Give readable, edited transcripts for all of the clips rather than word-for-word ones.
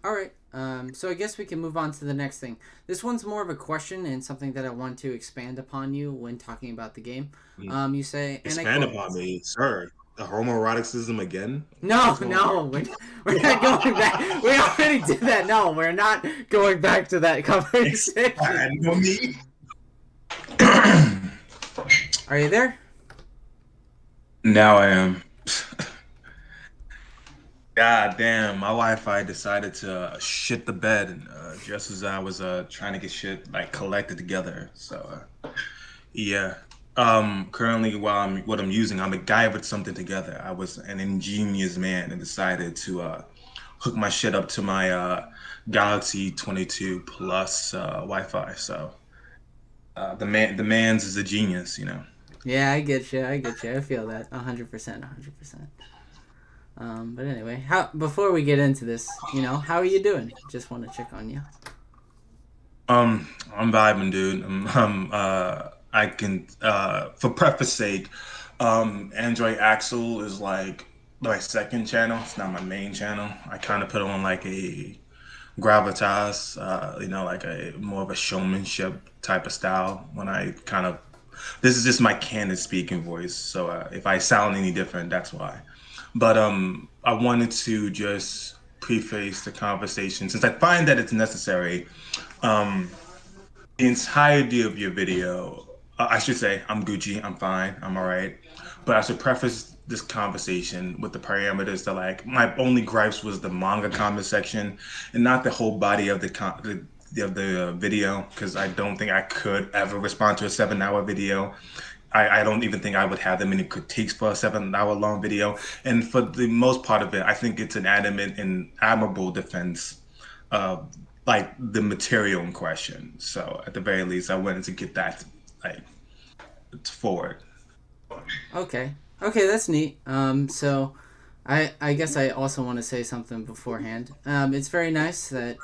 All right. So I guess we can move on to the next thing. This one's more of a question and something that I want to expand upon you when talking about the game. You say, and I Expand quote, upon me, sir. The homoeroticism again? "No, What's going on? no, we're not going back. We already did that. No, we're not going back to that conversation. I know me. Are you there? Now I am. God damn, my Wi-Fi decided to shit the bed just as I was trying to get shit like collected together. So yeah. Currently, what I'm using, I'm a guy with something together. I was an ingenious man and decided to hook my shit up to my Galaxy 22 Plus Wi-Fi. So the man's is a genius, you know. Yeah, I get you. I get you. I feel that 100%, 100%. But anyway, how before we get into this, how are you doing? Just want to check on you. I'm vibing, dude. I can, for preface sake, Android Axel is like my second channel. It's not my main channel. I kind of put on like a gravitas, like a more of a showmanship type of style. When I kind of, this is just my candid speaking voice. So if I sound any different, that's why. But I wanted to just preface the conversation since I find that it's necessary. Um, the entirety of your video, I should say, I'm Gucci, I'm fine, I'm all right. But I should preface this conversation with the parameters that, like, my only gripes was the manga comment section and not the whole body of the video, because I don't think I could ever respond to a 7 hour video. I don't even think I would have that many critiques for a 7 hour long video. And for the most part of it, I think it's an adamant and admirable defense of like the material in question. So at the very least, I wanted to get that like forward. Okay. Okay, that's neat. So I guess I also want to say something beforehand. It's very nice that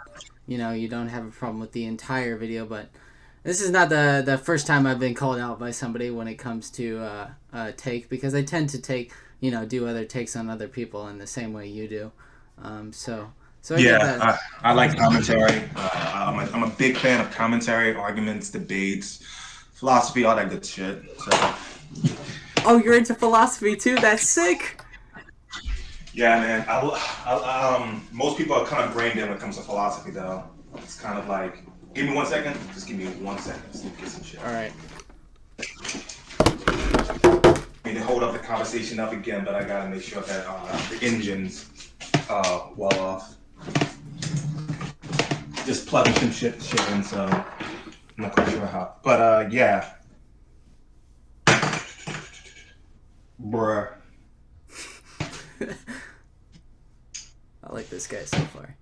you don't have a problem with the entire video, but this is not the first time I've been called out by somebody when it comes to take, because I tend to take do other takes on other people in the same way you do. So I get that. Yeah, I like commentary. I'm a big fan of commentary, arguments, debates, philosophy, all that good shit. So Oh, you're into philosophy too? That's sick. yeah, man. Most people are kind of brain dead when it comes to philosophy, though. It's kind of like, give me 1 second. Just give me 1 second. Just get some shit. All right. I need to hold up the conversation up again, but I gotta make sure that the engines well off. Just plugging some shit in, so I'm not quite sure how. But yeah, bruh. I like this guy so far.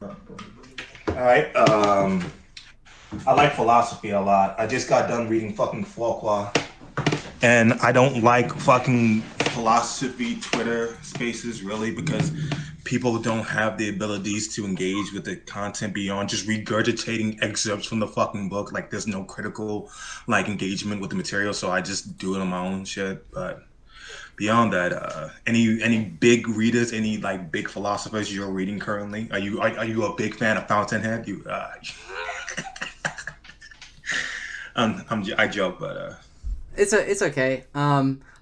All right. I like philosophy a lot. I just got done reading fucking folklore. And I don't like fucking philosophy Twitter spaces really, because people don't have the abilities to engage with the content beyond just regurgitating excerpts from the fucking book. Like there's no critical like engagement with the material, so I just do it on my own shit. But beyond that, any big readers, any like big philosophers you're reading currently? Are you a big fan of Fountainhead? I joke, but It's okay.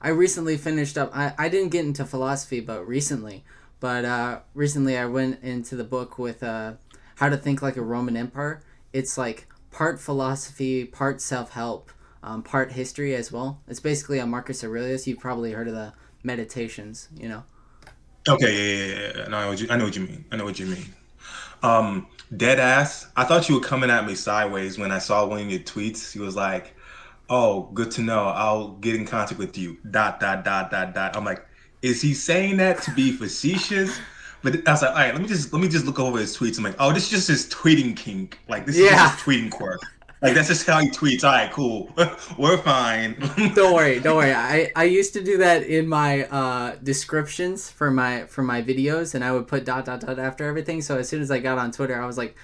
I recently finished up. I didn't get into philosophy, but recently. But recently I went into the book with How to Think Like a Roman Emperor. It's like part philosophy, part self-help, part history as well. It's basically a Marcus Aurelius. You've probably heard of the Meditations. okay, yeah. No, I know what you mean. I know what you mean. Dead ass. I thought you were coming at me sideways when I saw one of your tweets. He was like, "Oh, good to know. I'll get in contact with you." Dot dot dot dot dot. I'm like, is he saying that to be facetious? But I was like, all right, let me just look over his tweets. I'm like, oh, this is just his tweeting kink. Like this is just his Yeah. tweeting quirk. Like that's just how he tweets. All right, cool. We're fine. Don't worry, don't worry. I used to do that in my descriptions for my videos, and I would put dot dot dot after everything. So as soon as I got on Twitter, I was like,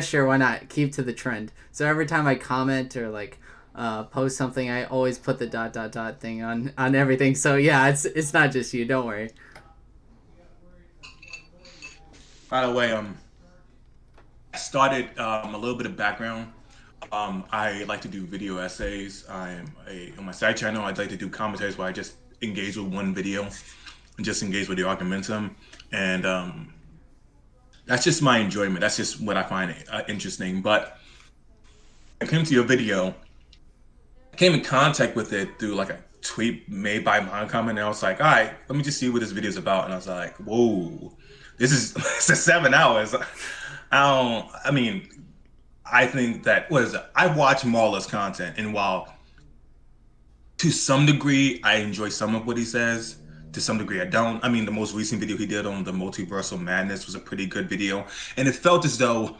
sure, why not? Keep to the trend. So every time I comment or like post something, I always put the ... thing on everything. So yeah, it's not just you. Don't worry. By the way, I started a little bit of background. I like to do video essays. On my side channel. I'd like to do commentaries where I just engage with one video and just engage with the argumentum, and that's just my enjoyment. That's just what I find interesting. But I came to your video, I came in contact with it through like a tweet made by my comment, and I was like, all right, let me just see what this video is about. And I was like, whoa, this is this is 7 hours. I mean, I think that what is it? I watch Marla's content, and while to some degree I enjoy some of what he says, to some degree I don't. I mean, the most recent video he did on the multiversal madness was a pretty good video, and it felt as though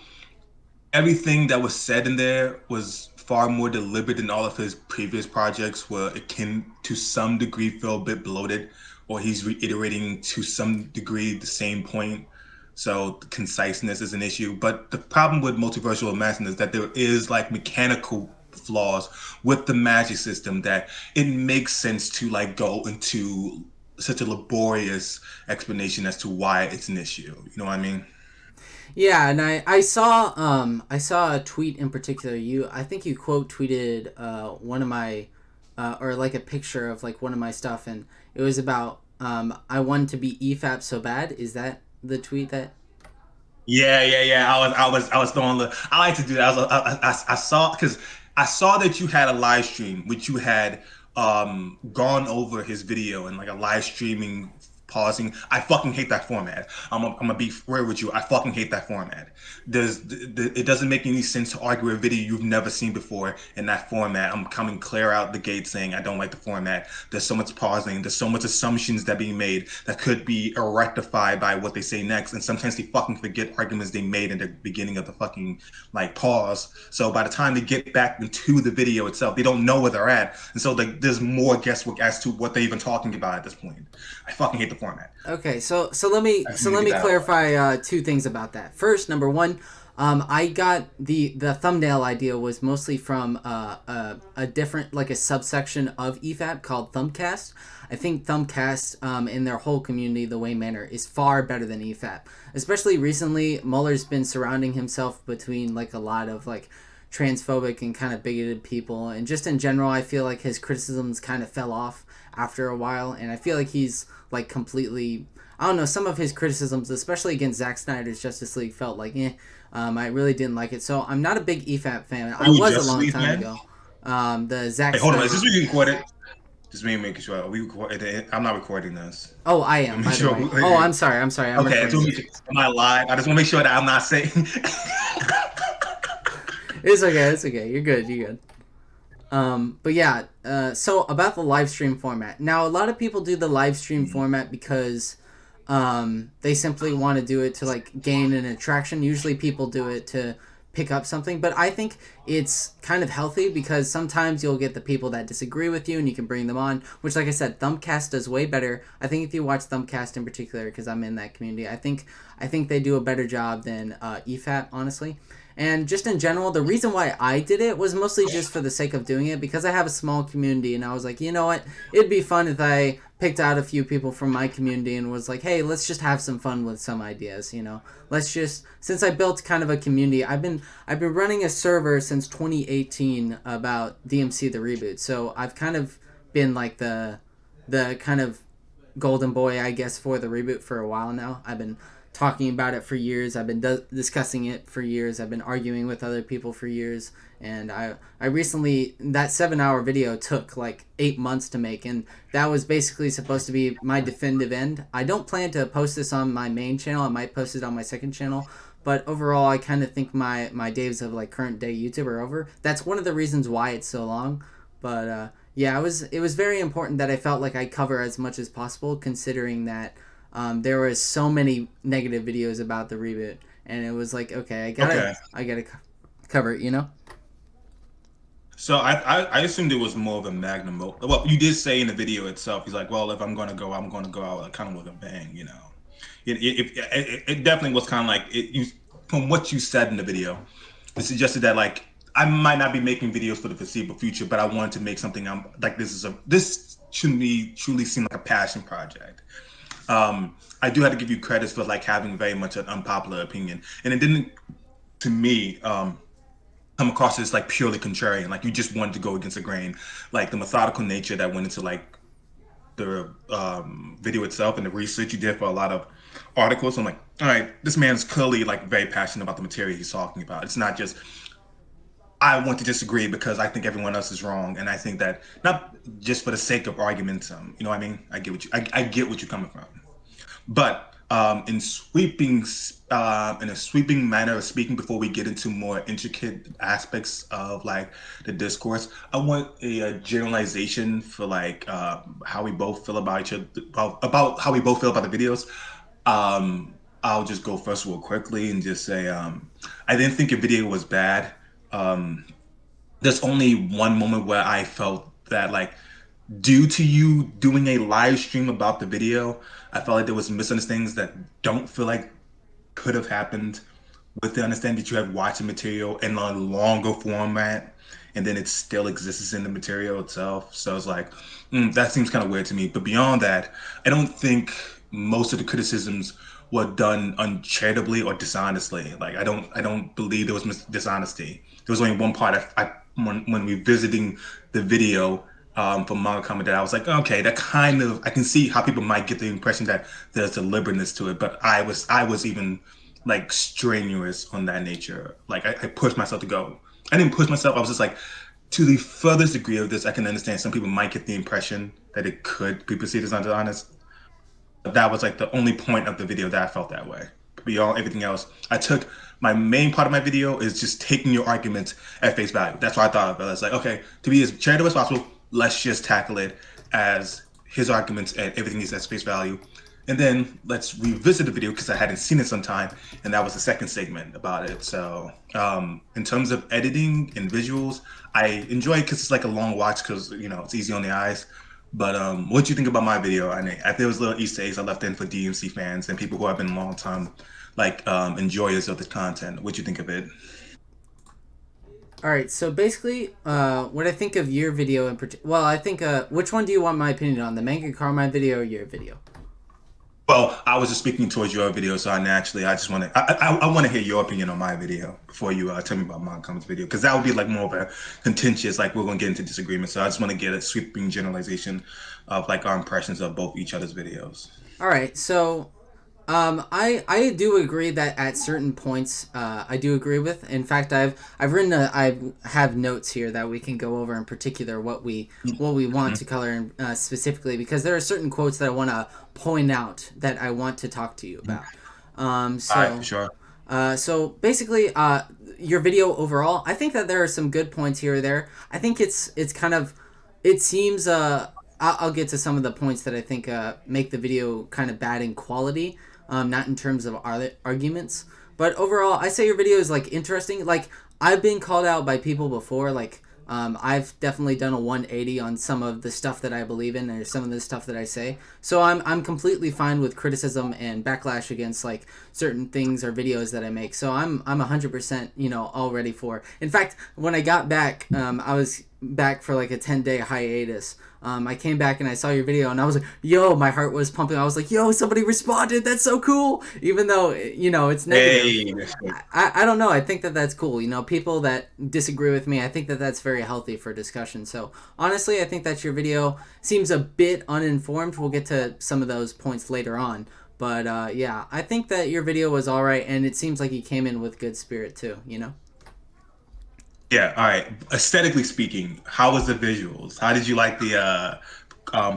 everything that was said in there was far more deliberate than all of his previous projects were. It can to some degree feel a bit bloated, or he's reiterating to some degree the same point. So the conciseness is an issue. But the problem with multiversal madness is that there is like mechanical flaws with the magic system that it makes sense to like go into such a laborious explanation as to why it's an issue. You know what I mean? Yeah, and I saw a tweet in particular. I think you quote tweeted one of my or like a picture of like one of my stuff, and it was about I wanted to be EFAP so bad. Is that the tweet that? Yeah. I was throwing the. I like to do that. I saw because I saw that you had a live stream, which you had gone over his video and like a live streaming pausing. I fucking hate that format. I'm gonna be real with you. I fucking hate that format. It doesn't make any sense to argue a video you've never seen before in that format. I'm coming clear out the gate saying I don't like the format. There's so much pausing. There's so much assumptions that being made that could be rectified by what they say next. And sometimes they fucking forget arguments they made in the beginning of the fucking like pause. So by the time they get back into the video itself, they don't know where they're at. And so like there's more guesswork as to what they're even talking about at this point. I fucking hate the format. Okay, so let me clarify two things about that. First, number one, I got the thumbnail idea was mostly from a different like a subsection of EFAP called Thumbcast. I think Thumbcast in their whole community, the way manner, is far better than EFAP. Especially recently, Muller's been surrounding himself between like a lot of like transphobic and kind of bigoted people, and just in general, I feel like his criticisms kind of fell off after a while, and I feel like he's like completely, I don't know, some of his criticisms, especially against Zack Snyder's Justice League, felt like I really didn't like it. So I'm not a big EFAP fan. I was a long time ago. The Zack Hey, hold on, Snyder. is this being recorded? Just me making sure. Are we recording? I'm not recording this. Oh, I am. By the way. Oh, I'm sorry. I'm Okay, am I live? I just want to make sure that I'm not saying. It's okay. You're good. But yeah, so about the live stream format. Now, a lot of people do the live stream format because they simply want to do it to like gain an attraction. Usually people do it to pick up something, but I think it's kind of healthy because sometimes you'll get the people that disagree with you and you can bring them on, which like I said, Thumbcast does way better. I think if you watch Thumbcast in particular, because I'm in that community, I think they do a better job than EFAP, honestly. And just in general, the reason why I did it was mostly just for the sake of doing it, because I have a small community, and I was like, you know what, it'd be fun if I picked out a few people from my community and was like, hey, let's just have some fun with some ideas, you know. Let's just, since I built kind of a community, I've been running a server since 2018 about DmC the reboot, so I've kind of been like the kind of golden boy, I guess, for the reboot for a while now. I've been talking about it for years. I've been discussing it for years. I've been arguing with other people for years. And I recently, that 7-hour video took like 8 months to make. And that was basically supposed to be my definitive end. I don't plan to post this on my main channel. I might post it on my second channel. But overall, I kind of think my days of like current day YouTube are over. That's one of the reasons why it's so long. But yeah, it was very important that I felt like I cover as much as possible, considering that there was so many negative videos about the reboot, and it was like, okay, I gotta cover it, you know. So I assumed it was more of a magnum. Well, you did say in the video itself, he's like, well, if I'm gonna go out kind of with a bang, you know. It definitely was kind of like from what you said in the video, it suggested that like I might not be making videos for the foreseeable future, but I wanted to make something like this should be truly seem like a passion project. I do have to give you credit for like having very much an unpopular opinion, and it didn't, to me, come across as like purely contrarian. Like you just wanted to go against the grain, like the methodical nature that went into like the video itself and the research you did for a lot of articles. I'm like, all right, this man's clearly like very passionate about the material he's talking about. It's not just I want to disagree because I think everyone else is wrong, and I think that not just for the sake of argumentum. You know what I mean? I get what I get what you're coming from, but in a sweeping manner of speaking, before we get into more intricate aspects of like the discourse, I want a generalization for like how we both feel about each other, about how we both feel about the videos. I'll just go first real quickly and just say I didn't think your video was bad. There's only one moment where I felt that like due to you doing a live stream about the video, I felt like there was misunderstandings that don't feel like could have happened with the understanding that you have watched the material in a longer format and then it still exists in the material itself. So it's like, that seems kind of weird to me. But beyond that, I don't think most of the criticisms were done uncharitably or dishonestly. Like I don't believe there was dishonesty. There was only one part when we visiting the video from manga comment that I was like, okay, that kind of I can see how people might get the impression that there's deliberateness to it, but I was even like strenuous on that nature. Like I pushed myself to go. I didn't push myself. I was just like, to the furthest degree of this, I can understand some people might get the impression that it could be perceived as dishonest. But that was like the only point of the video that I felt that way. Beyond everything else, I took my main part of my video is just taking your arguments at face value. That's what I thought of it. It's like, okay, to be as charitable as possible, let's just tackle it as his arguments and everything is at face value. And then let's revisit the video because I hadn't seen it some time, and that was the second segment about it. So in terms of editing and visuals, I enjoy it because it's like a long watch because it's easy on the eyes. But what do you think about my video? I think there was little Easter eggs I left in for DmC fans and people who have been long time like enjoyers of the content. What do you think of it? All right, so basically, what I think of your video in particular, well, I think, which one do you want my opinion on, the Manga Carmine video or your video? Well, I was just speaking towards your video, so I just want to, I want to hear your opinion on my video before you tell me about Montgomery's video, because that would be like more of a contentious, like we're going to get into disagreement. So I just want to get a sweeping generalization of like our impressions of both each other's videos. All right, so I do agree that at certain points I do agree with. In fact, I have notes here that we can go over in particular what we want to color in, specifically, because there are certain quotes that I want to point out that I want to talk to you about. So all right, for sure. So basically, your video overall, I think that there are some good points here or there. I think it's kind of, it seems I'll get to some of the points that I think make the video kind of bad in quality. Not in terms of arguments, but overall, I say your video is like interesting. Like I've been called out by people before. Like I've definitely done a 180 on some of the stuff that I believe in or some of the stuff that I say. So I'm completely fine with criticism and backlash against like certain things or videos that I make. So I'm 100% all ready for. In fact, when I got back, I was back for like a 10-day hiatus. I came back and I saw your video and I was like, yo, my heart was pumping. I was like, yo, somebody responded. That's so cool. Even though, it's negative. Hey. I don't know. I think that that's cool. People that disagree with me, I think that that's very healthy for discussion. So honestly, I think that your video seems a bit uninformed. We'll get to some of those points later on. But yeah, I think that your video was all right. And it seems like you came in with good spirit too, Yeah, all right. Aesthetically speaking, how was the visuals? How did you like the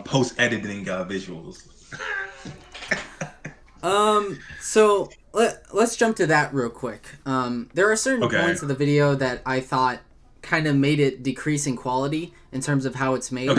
post-editing visuals? So let's jump to that real quick. There are certain points of the video that I thought kind of made it decrease in quality in terms of how it's made.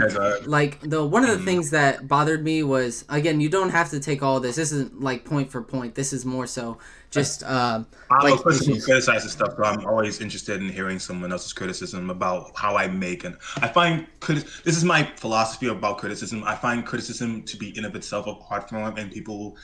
Like one of the things that bothered me was, again, you don't have to take all this. This isn't like point for point. This is more so just I'm a person who criticizes stuff, so I'm always interested in hearing someone else's criticism about how I make. And I find this is my philosophy about criticism. I find criticism to be in of itself an art form, and people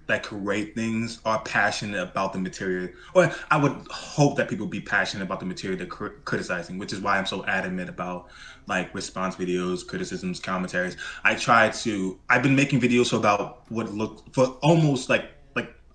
that create things are passionate about the material, or I would hope that people be passionate about the material they're criticizing, which is why I'm so adamant about like response videos, criticisms, commentaries. I've been making videos for about what looked for almost like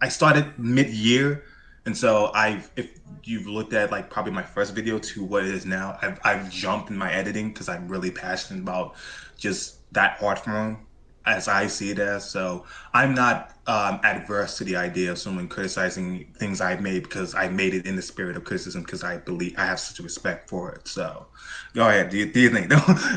I started mid-year, and so if you've looked at like probably my first video to what it is now, I've jumped in my editing because I'm really passionate about just that art form as I see it as. So I'm not adverse to the idea of someone criticizing things I've made because I made it in the spirit of criticism because I believe I have such a respect for it. So go ahead. Do you think?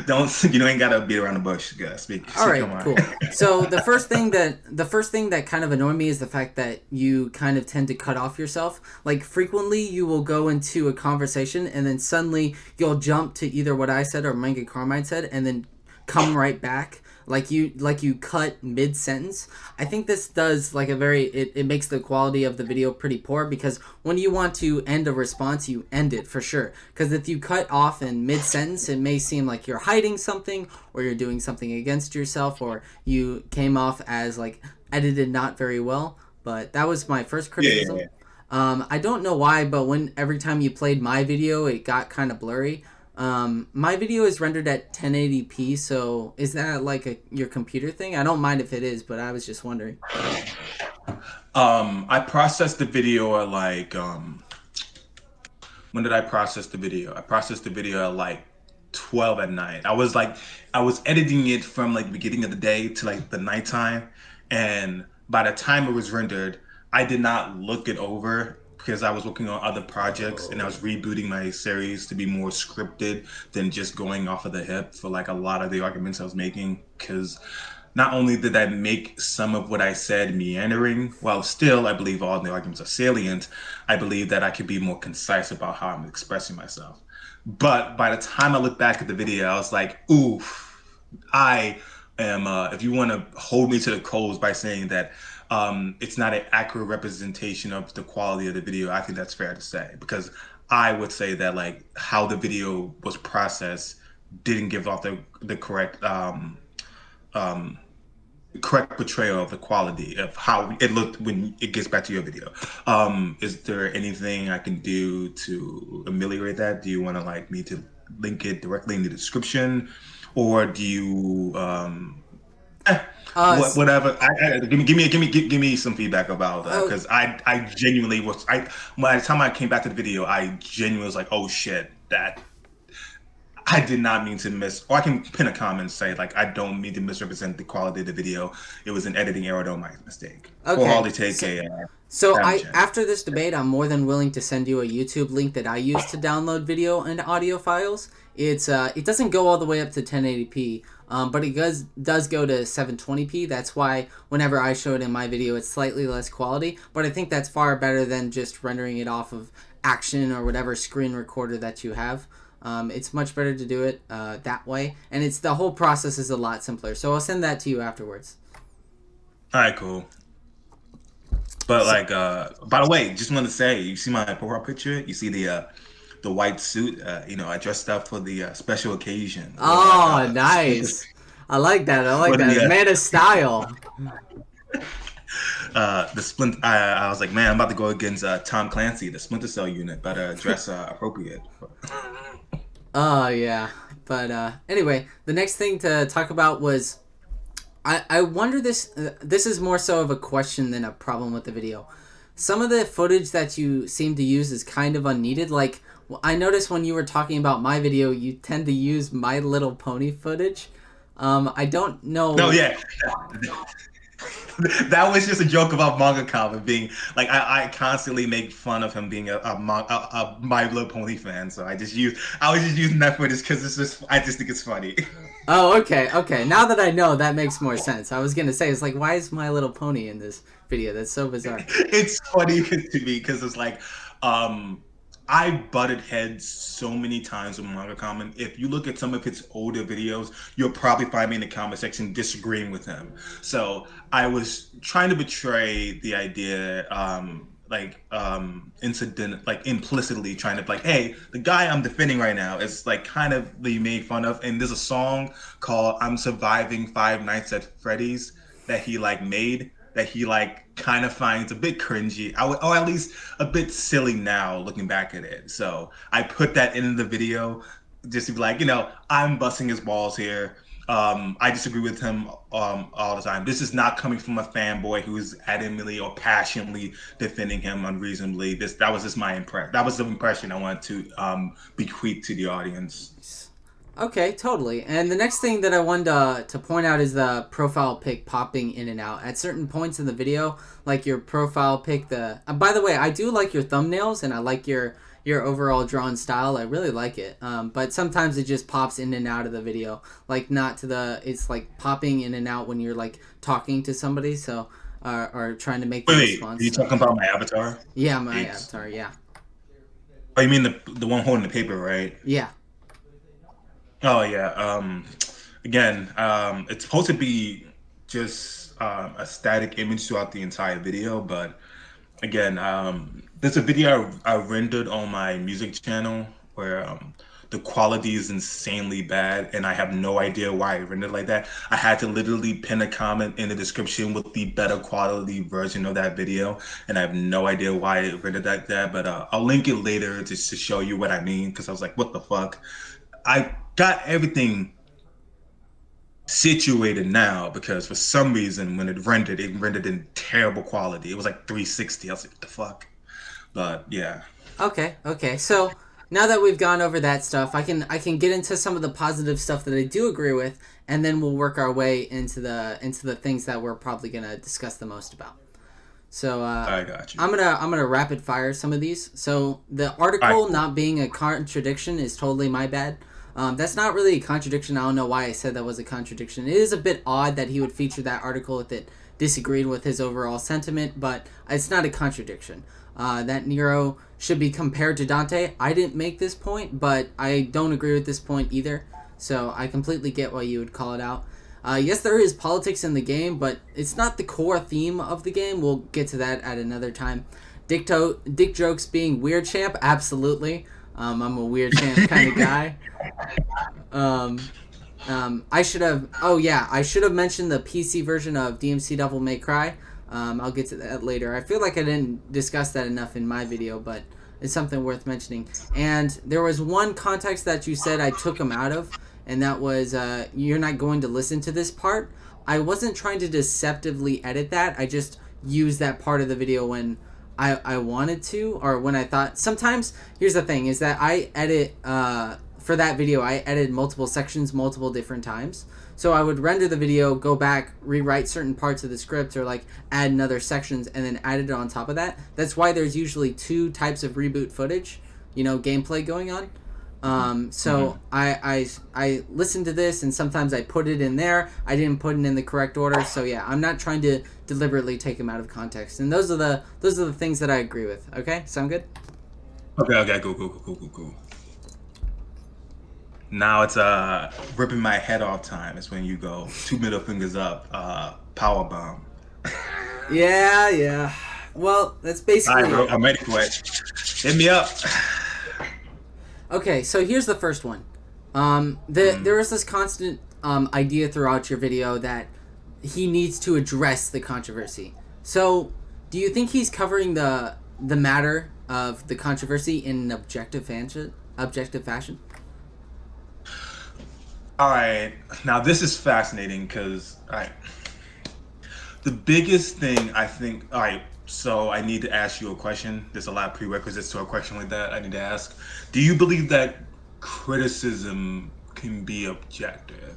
Don't you ain't gotta beat around the bush. You gotta speak All your right, mind. cool. So the first thing that kind of annoyed me is the fact that you kind of tend to cut off yourself. Like frequently you will go into a conversation and then suddenly you'll jump to either what I said or Manga Carmine said and then come right back. Like you cut mid sentence. I think this does like it makes the quality of the video pretty poor because when you want to end a response you end it for sure, because if you cut off in mid sentence it may seem like you're hiding something or you're doing something against yourself or you came off as like edited not very well. But that was my first criticism. Yeah. I don't know why, but every time you played my video it got kind of blurry. My video is rendered at 1080p, so is that like your computer thing? I don't mind if it is, but I was just wondering. I processed the video at like when did I process the video? I processed the video at like 12 at night. I was editing it from like the beginning of the day to like the nighttime, and by the time it was rendered, I did not look it over because I was working on other projects and I was rebooting my series to be more scripted than just going off of the hip for like a lot of the arguments I was making. Because not only did that make some of what I said meandering, while still I believe all the arguments are salient, I believe that I could be more concise about how I'm expressing myself. But by the time I look back at the video, I was like, oof, I am, if you want to hold me to the coals by saying that it's not an accurate representation of the quality of the video, I think that's fair to say. Because I would say that like how the video was processed didn't give off the um, correct portrayal of the quality of how it looked when it gets back to your video. Is there anything I can do to ameliorate that? Do you want to like me to link it directly in the description, or do you whatever? Give me some feedback about that Oh, because I genuinely was by the time I came back to the video, I genuinely was like, oh shit, that I did not mean to or I can pin a comment and say, like, I don't mean to misrepresent the quality of the video. It was an editing error, though, my mistake. Or okay. hardly take So, a so damage I chance. after this debate, I'm more than willing to send you a YouTube link that I use to download video and audio files. It doesn't go all the way up to 1080p, but it does go to 720p. That's why whenever I show it in my video, it's slightly less quality. But I think that's far better than just rendering it off of Action or whatever screen recorder that you have. It's much better to do it that way, and the whole process is a lot simpler. So I'll send that to you afterwards. All right, cool. But, So, like, by the way, just want to say, you see my profile picture? You see the white suit? I dressed up for the special occasion. oh, nice. I like that. I like For that. the Man of style. the splint. I was like, man, I'm about to go against Tom Clancy, the Splinter Cell unit, but dress appropriate. Oh yeah. But anyway, the next thing to talk about was I wonder this is more so of a question than a problem with the video. Some of the footage that you seem to use is kind of unneeded. Like I noticed when you were talking about my video, you tend to use My Little Pony footage. I don't No, know. yeah. That was just a joke about manga comic being like I constantly make fun of him being a My Little Pony fan, so I was just using that footage because I just think it's funny. Oh, okay, okay. Now that I know, that makes more sense. I was gonna say, it's like, why is My Little Pony in this video? That's so bizarre. It's funny to me because it's like um I butted heads so many times with manga comment. If you look at some of his older videos, you'll probably find me in the comment section disagreeing with him. So I was trying to betray the idea, incident, like implicitly trying to like, hey, the guy I'm defending right now is like kind of being made fun of. And there's a song called "I'm Surviving Five Nights at Freddy's" that he like made. that he like kind of finds a bit cringy, or at least a bit silly now looking back at it. So I put that in the video just to be like, I'm busting his balls here. I disagree with him all the time. This is not coming from a fanboy who's adamantly or passionately defending him unreasonably. That was just my impression. That was the impression I wanted to bequeath to the audience. Okay, totally. And the next thing that I wanted to point out is the profile pic popping in and out at certain points in the video, like your profile pic. By the way, I do like your thumbnails, and I like your overall drawn style. I really like it. But sometimes it just pops in and out of the video, like it's like popping in and out when you're like talking to somebody. So or trying to make the response. Are you talking about my avatar? Yeah, my avatar. Yeah. Oh, you mean the one holding the paper, right? Yeah. Oh yeah. Again, it's supposed to be just a static image throughout the entire video, but again, there's a video I rendered on my music channel where the quality is insanely bad, and I have no idea why I rendered like that. I had to literally pin a comment in the description with the better quality version of that video, and I have no idea why it rendered like that. But I'll link it later just to show you what I mean, because I was like, what the fuck? I got everything situated now because for some reason when it rendered in terrible quality. It was like 360. I was like, what the fuck? But yeah. Okay. So now that we've gone over that stuff, I can get into some of the positive stuff that I do agree with, and then we'll work our way into the things that we're probably gonna discuss the most about. So I got you. I'm gonna rapid fire some of these. So the article not being a contradiction is totally my bad. That's not really a contradiction. I don't know why I said that was a contradiction. It is a bit odd that he would feature that article if it disagreed with his overall sentiment, but it's not a contradiction. That Nero should be compared to Dante. I didn't make this point, but I don't agree with this point either. So I completely get why you would call it out. Yes, there is politics in the game, but it's not the core theme of the game. We'll get to that at another time. Dick jokes being weird champ, absolutely. I'm a weird champ kind of guy. I should have mentioned the PC version of DmC Devil May Cry. I'll get to that later. I feel like I didn't discuss that enough in my video, but it's something worth mentioning. And there was one context that you said I took him out of, and that was you're not going to listen to this part. I wasn't trying to deceptively edit that. I just used that part of the video when I wanted to, or when I thought. Sometimes, here's the thing, is that I edit, for that video, I edited multiple sections multiple different times. So I would render the video, go back, rewrite certain parts of the script, or like add another sections, and then add it on top of that. That's why there's usually two types of reboot footage, gameplay going on. I listened to this, and sometimes I put it in there. I didn't put it in the correct order. So yeah, I'm not trying to deliberately take them out of context. And those are the things that I agree with. Okay, sound good? Okay, cool. Now it's ripping my head off time. It's when you go 2 middle fingers up, power bomb. Yeah. Well, that's basically. All right, bro, I'm ready for it. Hit me up. Okay, so here's the first one. There is this constant idea throughout your video that he needs to address the controversy. So, do you think he's covering the matter of the controversy in an objective fashion? All right, now this is fascinating because the biggest thing I think. All right, so I need to ask you a question. There's a lot of prerequisites to a question like that I need to ask. Do you believe that criticism can be objective?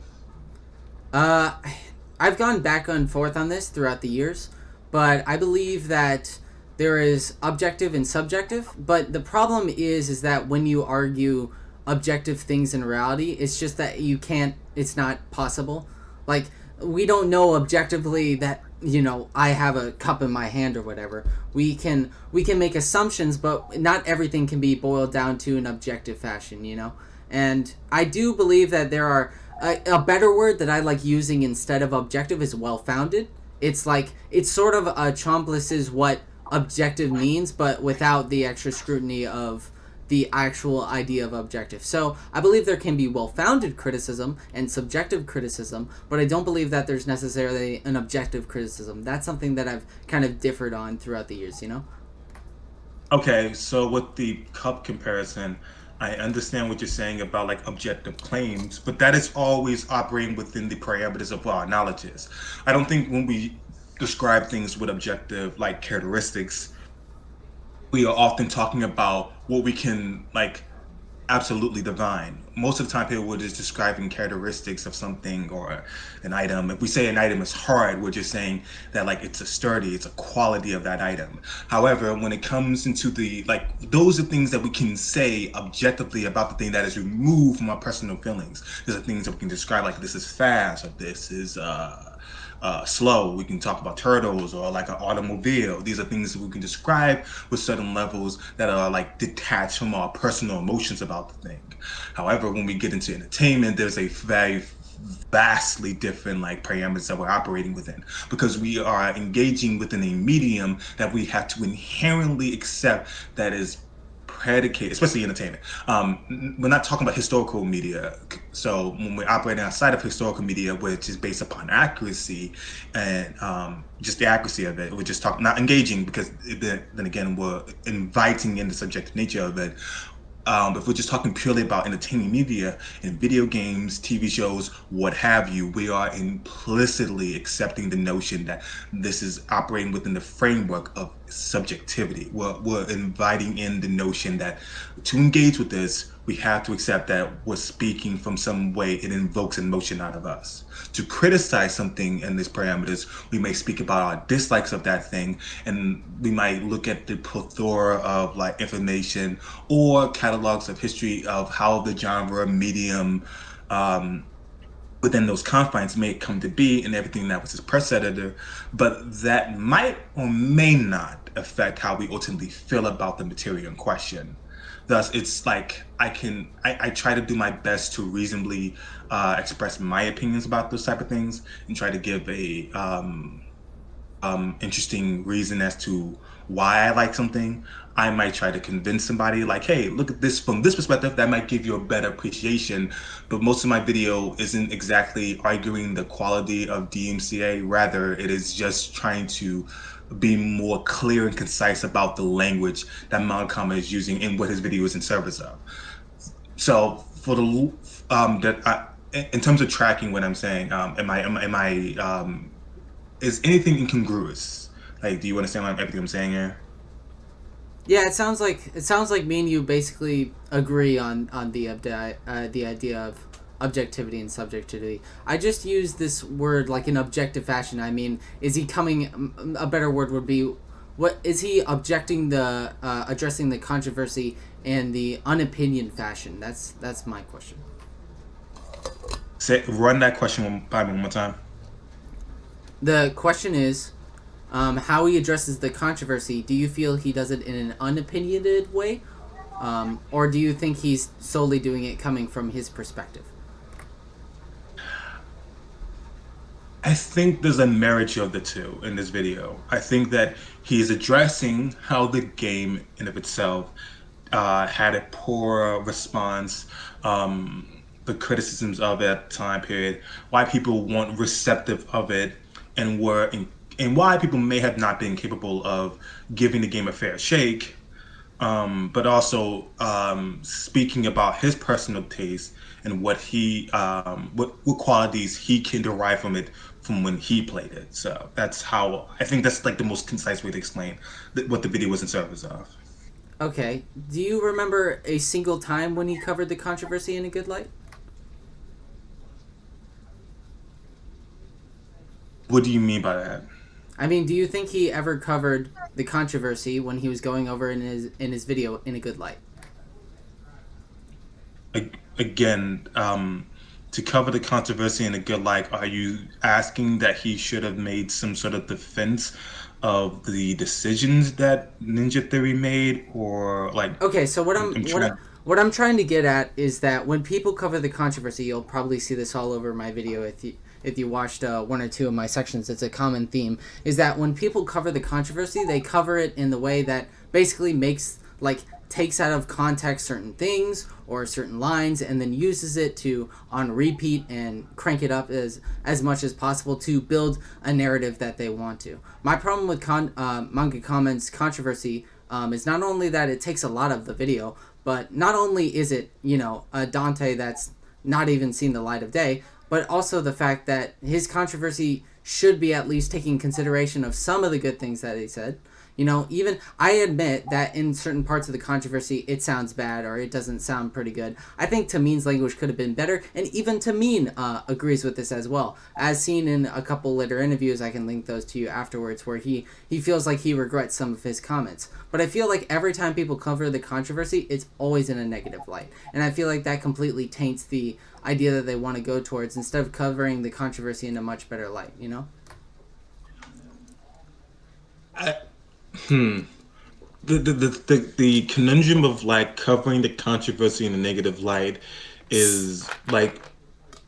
I've gone back and forth on this throughout the years, but I believe that there is objective and subjective. But the problem is that when you argue objective things in reality, it's just that you can't. It's not possible. Like, we don't know objectively that I have a cup in my hand or whatever. We can make assumptions, but not everything can be boiled down to an objective fashion, And I do believe that there are a better word that I like using instead of objective is well-founded. It's sort of Chombless's what objective means, but without the extra scrutiny of the actual idea of objective. So I believe there can be well-founded criticism and subjective criticism, but I don't believe that there's necessarily an objective criticism. That's something that I've kind of differed on throughout the years, you know? Okay, so with the cup comparison, I understand what you're saying about like objective claims, but that is always operating within the parameters of what our knowledge is. I don't think when we describe things with objective like characteristics, we are often talking about what we can like absolutely divine. Most of the time, people were just describing characteristics of something or an item. If we say an item is hard, we're just saying that like it's a sturdy, it's a quality of that item. However, when it comes into the like, those are things that we can say objectively about the thing that is removed from our personal feelings. These are things that we can describe like this is fast or this is slow. We can talk about turtles or like an automobile. These are things that we can describe with certain levels that are like detached from our personal emotions about the thing. However, when we get into entertainment, there's a very vastly different like parameters that we're operating within because we are engaging within a medium that we have to inherently accept that is predicated, especially entertainment. We're not talking about historical media. So when we're operating outside of historical media, which is based upon accuracy and just the accuracy of it, we're just talking, not engaging because then again, we're inviting in the subjective nature of it. If we're just talking purely about entertainment media and video games, TV shows, what have you, we are implicitly accepting the notion that this is operating within the framework of subjectivity. We're inviting in the notion that to engage with this, we have to accept that we're speaking from some way it invokes emotion out of us. To criticize something in these parameters, we may speak about our dislikes of that thing, and we might look at the plethora of like information or catalogs of history of how the genre, medium, within those confines may come to be and everything that was his press editor, but that might or may not affect how we ultimately feel about the material in question. Thus, it's like I try to do my best to reasonably express my opinions about those type of things and try to give a interesting reason as to why I like something. I might try to convince somebody like, hey, look at this from this perspective, that might give you a better appreciation. But most of my video isn't exactly arguing the quality of DMCA. Rather, it is just trying to be more clear and concise about the language that Malcolm is using in what his video is in service of. So for the in terms of tracking what I'm saying, is anything incongruous? Like, do you understand everything I'm saying here? Yeah, it sounds like me and you basically agree on the idea of objectivity and subjectivity. I just use this word like in objective fashion. I mean, is he coming? A better word would be, what is he objecting the addressing the controversy in the unopinion fashion? That's my question. Run that question by me one more time. The question is, how he addresses the controversy. Do you feel he does it in an unopinionated way, or do you think he's solely doing it coming from his perspective? I think there's a marriage of the two in this video. I think that he's addressing how the game in of itself had a poor response, the criticisms of that time period, why people weren't receptive of it, and and why people may have not been capable of giving the game a fair shake, but also speaking about his personal taste and what what qualities he can derive from it from when he played it. So that's how I think that's like the most concise way to explain what the video was in service of. Okay. Do you remember a single time when he covered the controversy in a good light? What do you mean by that? I mean, do you think he ever covered the controversy when he was going over in his video in a good light? Again, to cover the controversy in a good light, are you asking that he should have made some sort of defense of the decisions that Ninja Theory made, or like? Okay, so what I'm trying to get at is that when people cover the controversy, you'll probably see this all over my video if you watched one or two of my sections. It's a common theme, is that when people cover the controversy, they cover it in the way that basically makes like takes out of context certain things or certain lines and then uses it to on repeat and crank it up as much as possible to build a narrative that they want to. My problem with manga comments controversy is not only that it takes a lot of the video, but not only is it, you know, a Dante that's not even seen the light of day, but also the fact that his controversy should be at least taking consideration of some of the good things that he said. You know, even I admit that in certain parts of the controversy it sounds bad or it doesn't sound pretty good. I think Tamin's language could have been better, and even Tamin agrees with this as well. As seen in a couple later interviews, I can link those to you afterwards, where he feels like he regrets some of his comments. But I feel like every time people cover the controversy, it's always in a negative light. And I feel like that completely taints the idea that they want to go towards instead of covering the controversy in a much better light, you know? The conundrum of like covering the controversy in a negative light is like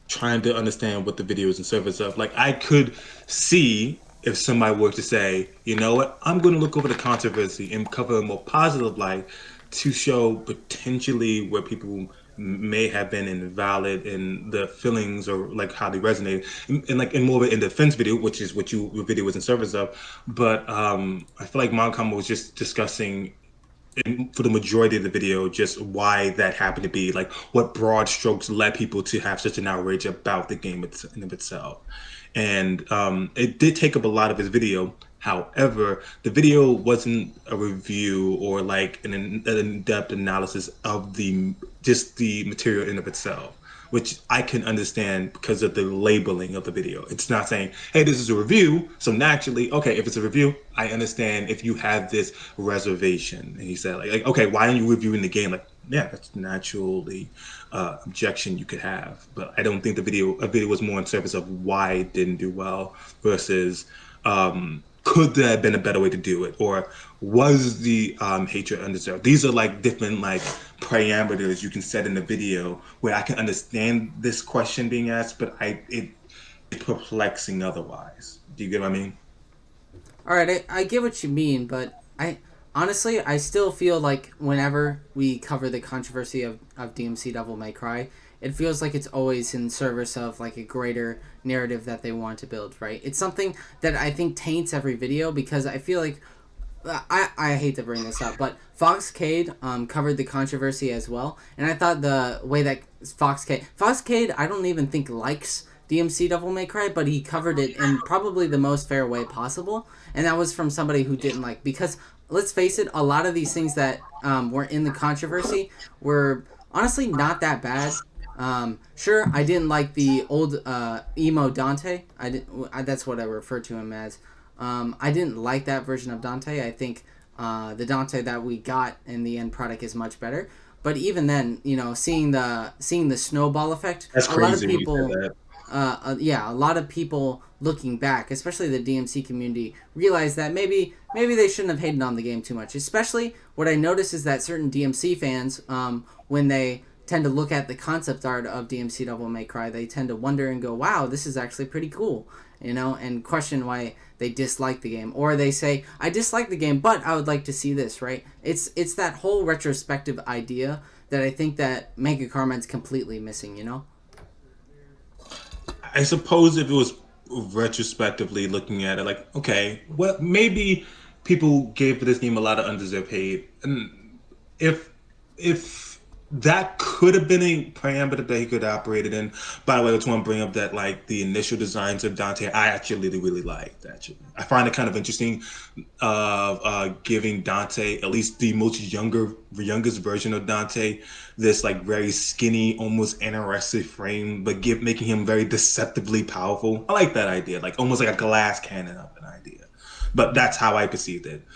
trying to understand what the video is in service of. Like I could see if somebody were to say, you know what, I'm going to look over the controversy and cover a more positive light to show potentially where people may have been invalid in the feelings or like how they resonate, and like in more of an in defense video, which is what your video was in service of. But I feel like Moncom was just discussing for the majority of the video just why that happened to be, like what broad strokes led people to have such an outrage about the game in of itself. And it did take up a lot of his video. However, the video wasn't a review or like an in-depth analysis of the just the material in of itself, which I can understand because of the labeling of the video. It's not saying, hey, this is a review. So naturally, okay, if it's a review, I understand if you have this reservation. And he said, like okay, why aren't you reviewing the game? Like, yeah, that's naturally objection you could have. But I don't think a video was more in service of why it didn't do well versus could there have been a better way to do it, or was the hatred undeserved? These are like different like parameters you can set in the video where I can understand this question being asked, but it's perplexing otherwise. Do you get what I mean? All right, I get what you mean, but honestly I still feel like whenever we cover the controversy of DmC Devil May Cry, it feels like it's always in service of like a greater narrative that they want to build, right? It's something that I think taints every video because I feel like I hate to bring this up, but Foxcade covered the controversy as well, and I thought the way that Foxcade I don't even think likes DmC Devil May Cry, but he covered it in probably the most fair way possible, and that was from somebody who didn't like, because let's face it, a lot of these things that were in the controversy were honestly not that bad. Sure, I didn't like the old emo Dante. That's what I refer to him as. I didn't like that version of Dante. I think the Dante that we got in the end product is much better. But even then, you know, seeing the snowball effect, That's crazy. A lot of people, a lot of people looking back, especially the DmC community, realize that maybe they shouldn't have hated on the game too much. Especially what I notice is that certain DmC fans, when they tend to look at the concept art of DmC Devil May Cry, they tend to wonder and go, wow, this is actually pretty cool, you know, and question why they dislike the game. Or they say, I dislike the game, but I would like to see this, right? It's that whole retrospective idea that I think that Mega Carmen's completely missing, you know? I suppose if it was retrospectively looking at it, like, okay, well, maybe people gave this game a lot of undeserved hate, and if that could have been a parameter that he could have operated in. By the way, I just want to bring up that like the initial designs of Dante, I actually really liked. Actually, I find it kind of interesting of giving Dante, at least the youngest version of Dante, this like very skinny, almost anorexic frame, but making him very deceptively powerful. I like that idea, like almost like a glass cannon of an idea. But that's how I perceived it.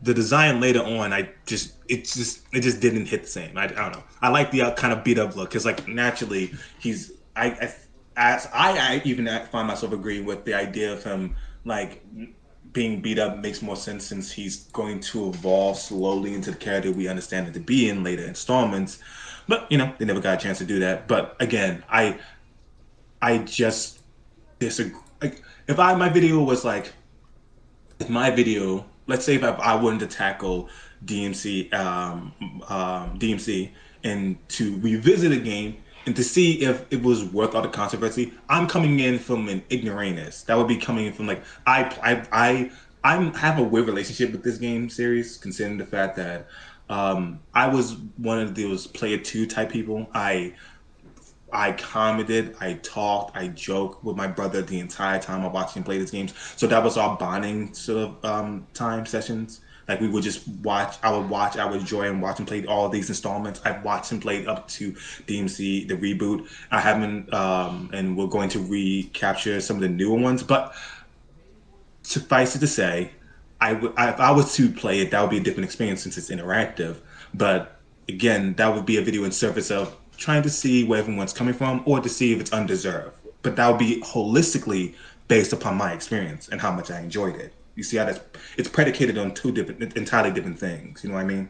The design later on, it just didn't hit the same. I don't know. I like the kind of beat up look because like naturally I even find myself agreeing with the idea of him like being beat up makes more sense since he's going to evolve slowly into the character we understand it to be in later installments. But you know they never got a chance to do that. But again, I just disagree. Like if my video was like if my video. Let's say if I wanted to tackle DMC DMC and to revisit a game and to see if it was worth all the controversy. I'm coming in from an ignoramus. That would be coming in from like I have a weird relationship with this game series, considering the fact that I was one of those player two type people. I commented, I talked, I joked with my brother the entire time I watched him play these games. So that was our bonding sort of time sessions. Like we would just watch. I would enjoy and watch him play all of these installments. I've watched him play up to DMC, the reboot. I haven't, and we're going to recapture some of the newer ones. But suffice it to say, if I was to play it, that would be a different experience since it's interactive. But again, that would be a video in service of trying to see where everyone's coming from or to see if it's undeserved. But that would be holistically based upon my experience and how much I enjoyed it. You see how it's predicated on two different, entirely different things. You know what I mean?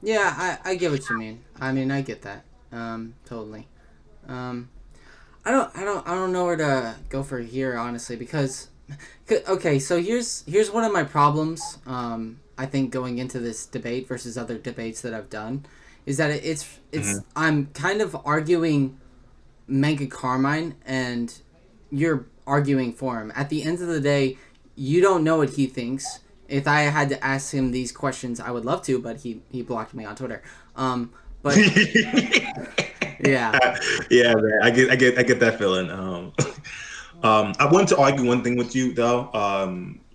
Yeah, I get what you mean. I mean, I get that. Totally. I don't know where to go for here, honestly, because okay, so here's one of my problems. I think going into this debate versus other debates that I've done is that I'm kind of arguing Mega Carmine and you're arguing for him. At the end of the day, you don't know what he thinks. If I had to ask him these questions, I would love to, but he blocked me on Twitter. But yeah. Yeah, man. I get that feeling. I wanted to argue one thing with you though.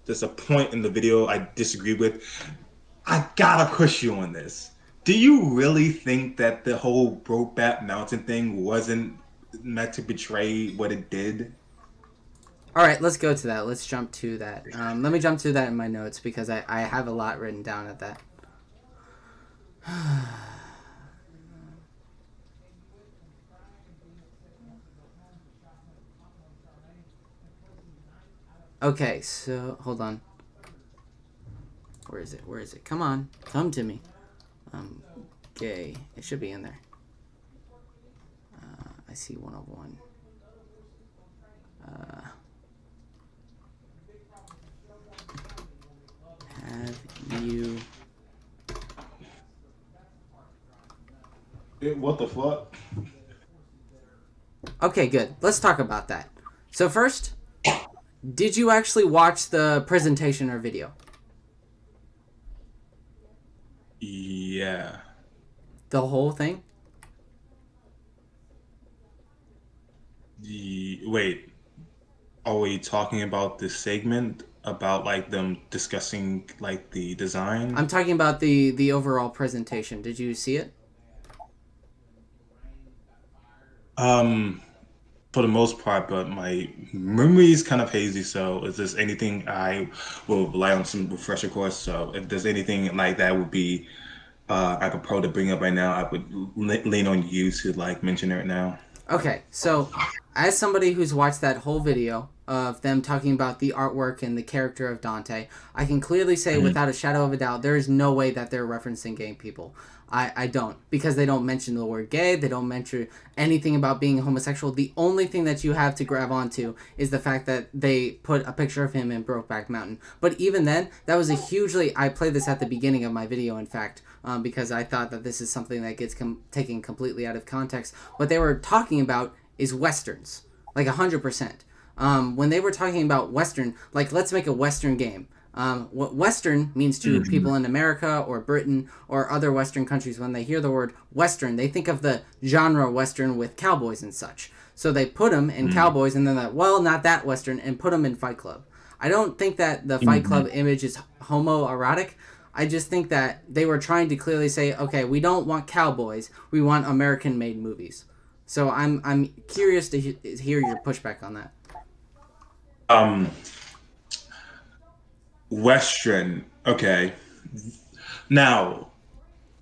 There's a point in the video I disagree with. I gotta push you on this. Do you really think that the whole Brokeback Mountain thing wasn't meant to betray what it did? All right, let's go to that. Let's jump to that. Let me jump to that in my notes because I have a lot written down at that. Okay, so hold on. Where is it? Where is it? Come on, come to me. Gay. It should be in there. I see 101. Have you? What the fuck? Okay, good. Let's talk about that. So first, did you actually watch the presentation or video? Yeah. The whole thing? Wait, are we talking about this segment about like them discussing like the design? I'm talking about the overall presentation. Did you see it? Um, for the most part, but my memory is kind of hazy. So, if there's anything, I will rely on some refresher course. So, if there's anything like that, would be I could probably bring up right now. I would lean on you to like mention it now. Okay, so as somebody who's watched that whole video of them talking about the artwork and the character of Dante, I can clearly say without a shadow of a doubt, there is no way that they're referencing gay people. I don't, because they don't mention the word gay, they don't mention anything about being homosexual. The only thing that you have to grab onto is the fact that they put a picture of him in Brokeback Mountain. But even then, that was a hugely... I played this at the beginning of my video, in fact, because I thought that this is something that gets taken completely out of context. What they were talking about is Westerns, like 100%. When they were talking about Western, like, let's make a Western game. What Western means to people in America or Britain or other Western countries, when they hear the word Western, they think of the genre Western with cowboys and such. So they put them in cowboys and then well, not that Western, and put them in Fight Club. I don't think that the Fight Club image is homoerotic. I just think that they were trying to clearly say, okay, we don't want cowboys, we want American-made movies. So I'm curious to hear your pushback on that. Western. Okay. Now,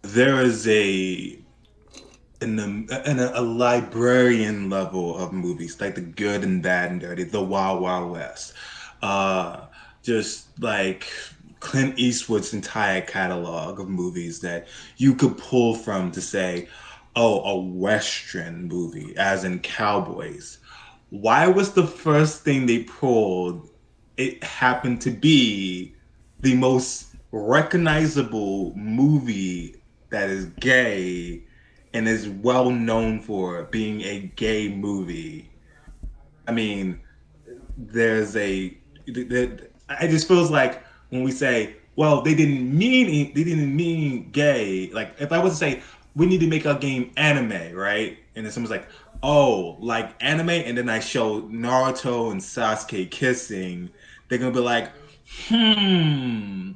there is a librarian level of movies, like the good and bad and dirty, the Wild Wild West. Just like Clint Eastwood's entire catalog of movies that you could pull from to say, oh, a Western movie, as in cowboys. Why was the first thing they pulled? It happened to be the most recognizable movie that is gay and is well known for being a gay movie. I mean, there's a it just feels like when we say, well, they didn't mean gay. Like if I was to say we need to make our game anime, right? And then someone's like, oh, like anime, and then I show Naruto and Sasuke kissing, they're gonna be like, hmm.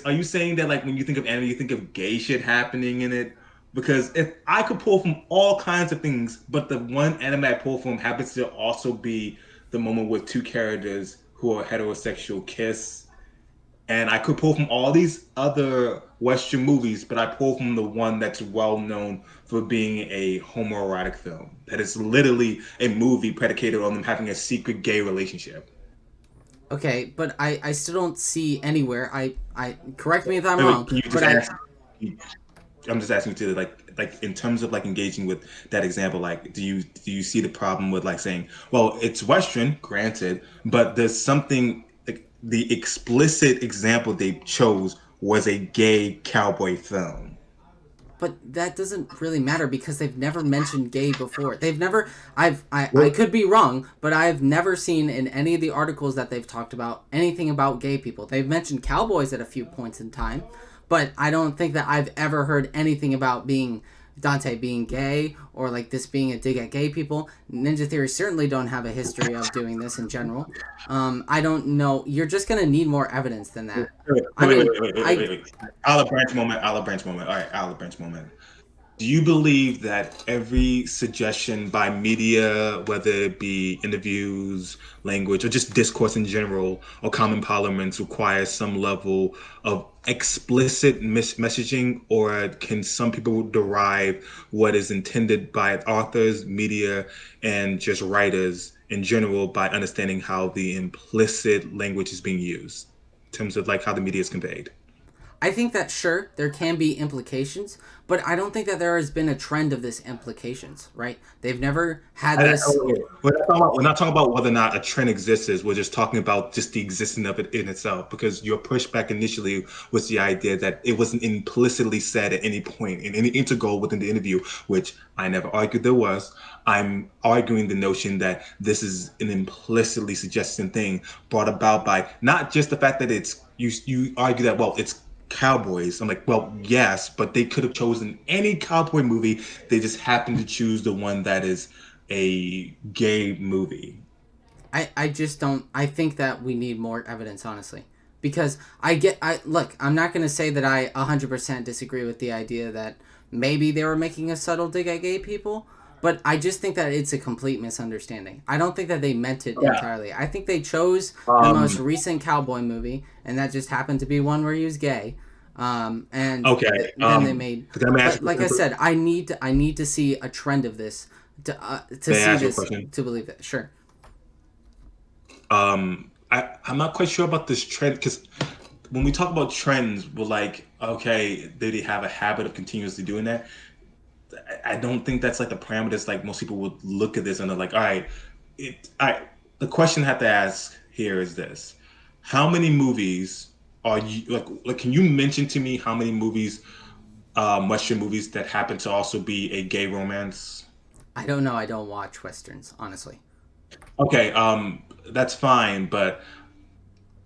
Are you saying that like when you think of anime, you think of gay shit happening in it? Because if I could pull from all kinds of things, but the one anime I pull from happens to also be the moment with two characters who are heterosexual kiss, and I could pull from all these other Western movies, but I pull from the one that's well known for being a homoerotic film. That is literally a movie predicated on them having a secret gay relationship. Okay, but I still don't see anywhere. I correct me if I'm Wait, wrong, can you but just ask? I'm just asking you to like in terms of like engaging with that example, like do you see the problem with like saying, well, it's Western, granted, but there's something like the explicit example they chose was a gay cowboy film. but that doesn't really matter because they've never mentioned gay before. They've never. I Well, could be wrong, but I've never seen in any of the articles that they've talked about anything about gay people. They've mentioned cowboys at a few points in time, but I don't think that I've ever heard anything about being Dante being gay or like this being a dig at gay people. Ninja Theory certainly don't have a history of doing this in general. I don't know. You're just gonna need more evidence than that. wait, I wait, wait, mean, wait, wait, wait, I wait, wait. Olive branch moment. Olive branch moment. All right, olive branch moment. Do you believe that every suggestion by media, whether it be interviews, language, or just discourse in general, or common parlance, requires some level of explicit messaging, or can some people derive what is intended by authors, media, and just writers in general by understanding how the implicit language is being used in terms of like how the media is conveyed? I think that sure there can be implications, but I don't think that there has been a trend of this implications. Right? They've never had this. We're not talking about whether or not a trend exists. We're just talking about just the existence of it in itself. Because your pushback initially was the idea that it wasn't implicitly said at any point in any integral within the interview, which I never argued there was. I'm arguing the notion that this is an implicitly suggested thing brought about by not just the fact that it's you argue that well it's cowboys. I'm like, well, yes, but they could have chosen any cowboy movie. They just happened to choose the one that is a gay movie. I just don't. I think that we need more evidence, honestly, because I look. I'm not gonna say that I 100% disagree with the idea that maybe they were making a subtle dig at gay people. But I just think that it's a complete misunderstanding. I don't think that they meant it Yeah. entirely. I think they chose the most Um. recent cowboy movie, and that just happened to be one where he was gay. Okay. Then they made. Let me ask But you a like I question. said, I need to see a trend of this to May I see ask you a this question? to believe it. Sure. I'm not quite sure about this trend because when we talk about trends, we're like, okay, they have a habit of continuously doing that. I don't think that's like the parameters. Like most people would look at this and they're like, all right, I. The question I have to ask here is this: how many movies are you like? Can you mention to me how many movies, Western movies that happen to also be a gay romance? I don't know. I don't watch westerns, honestly. Okay, that's fine, but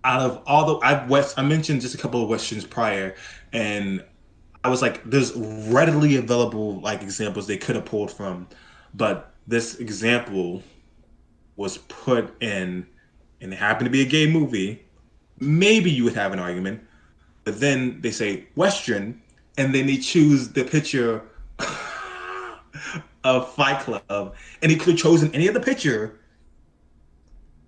out of all the I mentioned just a couple of westerns prior, and I was like, there's readily available like examples they could have pulled from, but this example was put in, and it happened to be a gay movie. Maybe you would have an argument, but then they say Western, and then they choose the picture of Fight Club, and he could have chosen any other picture,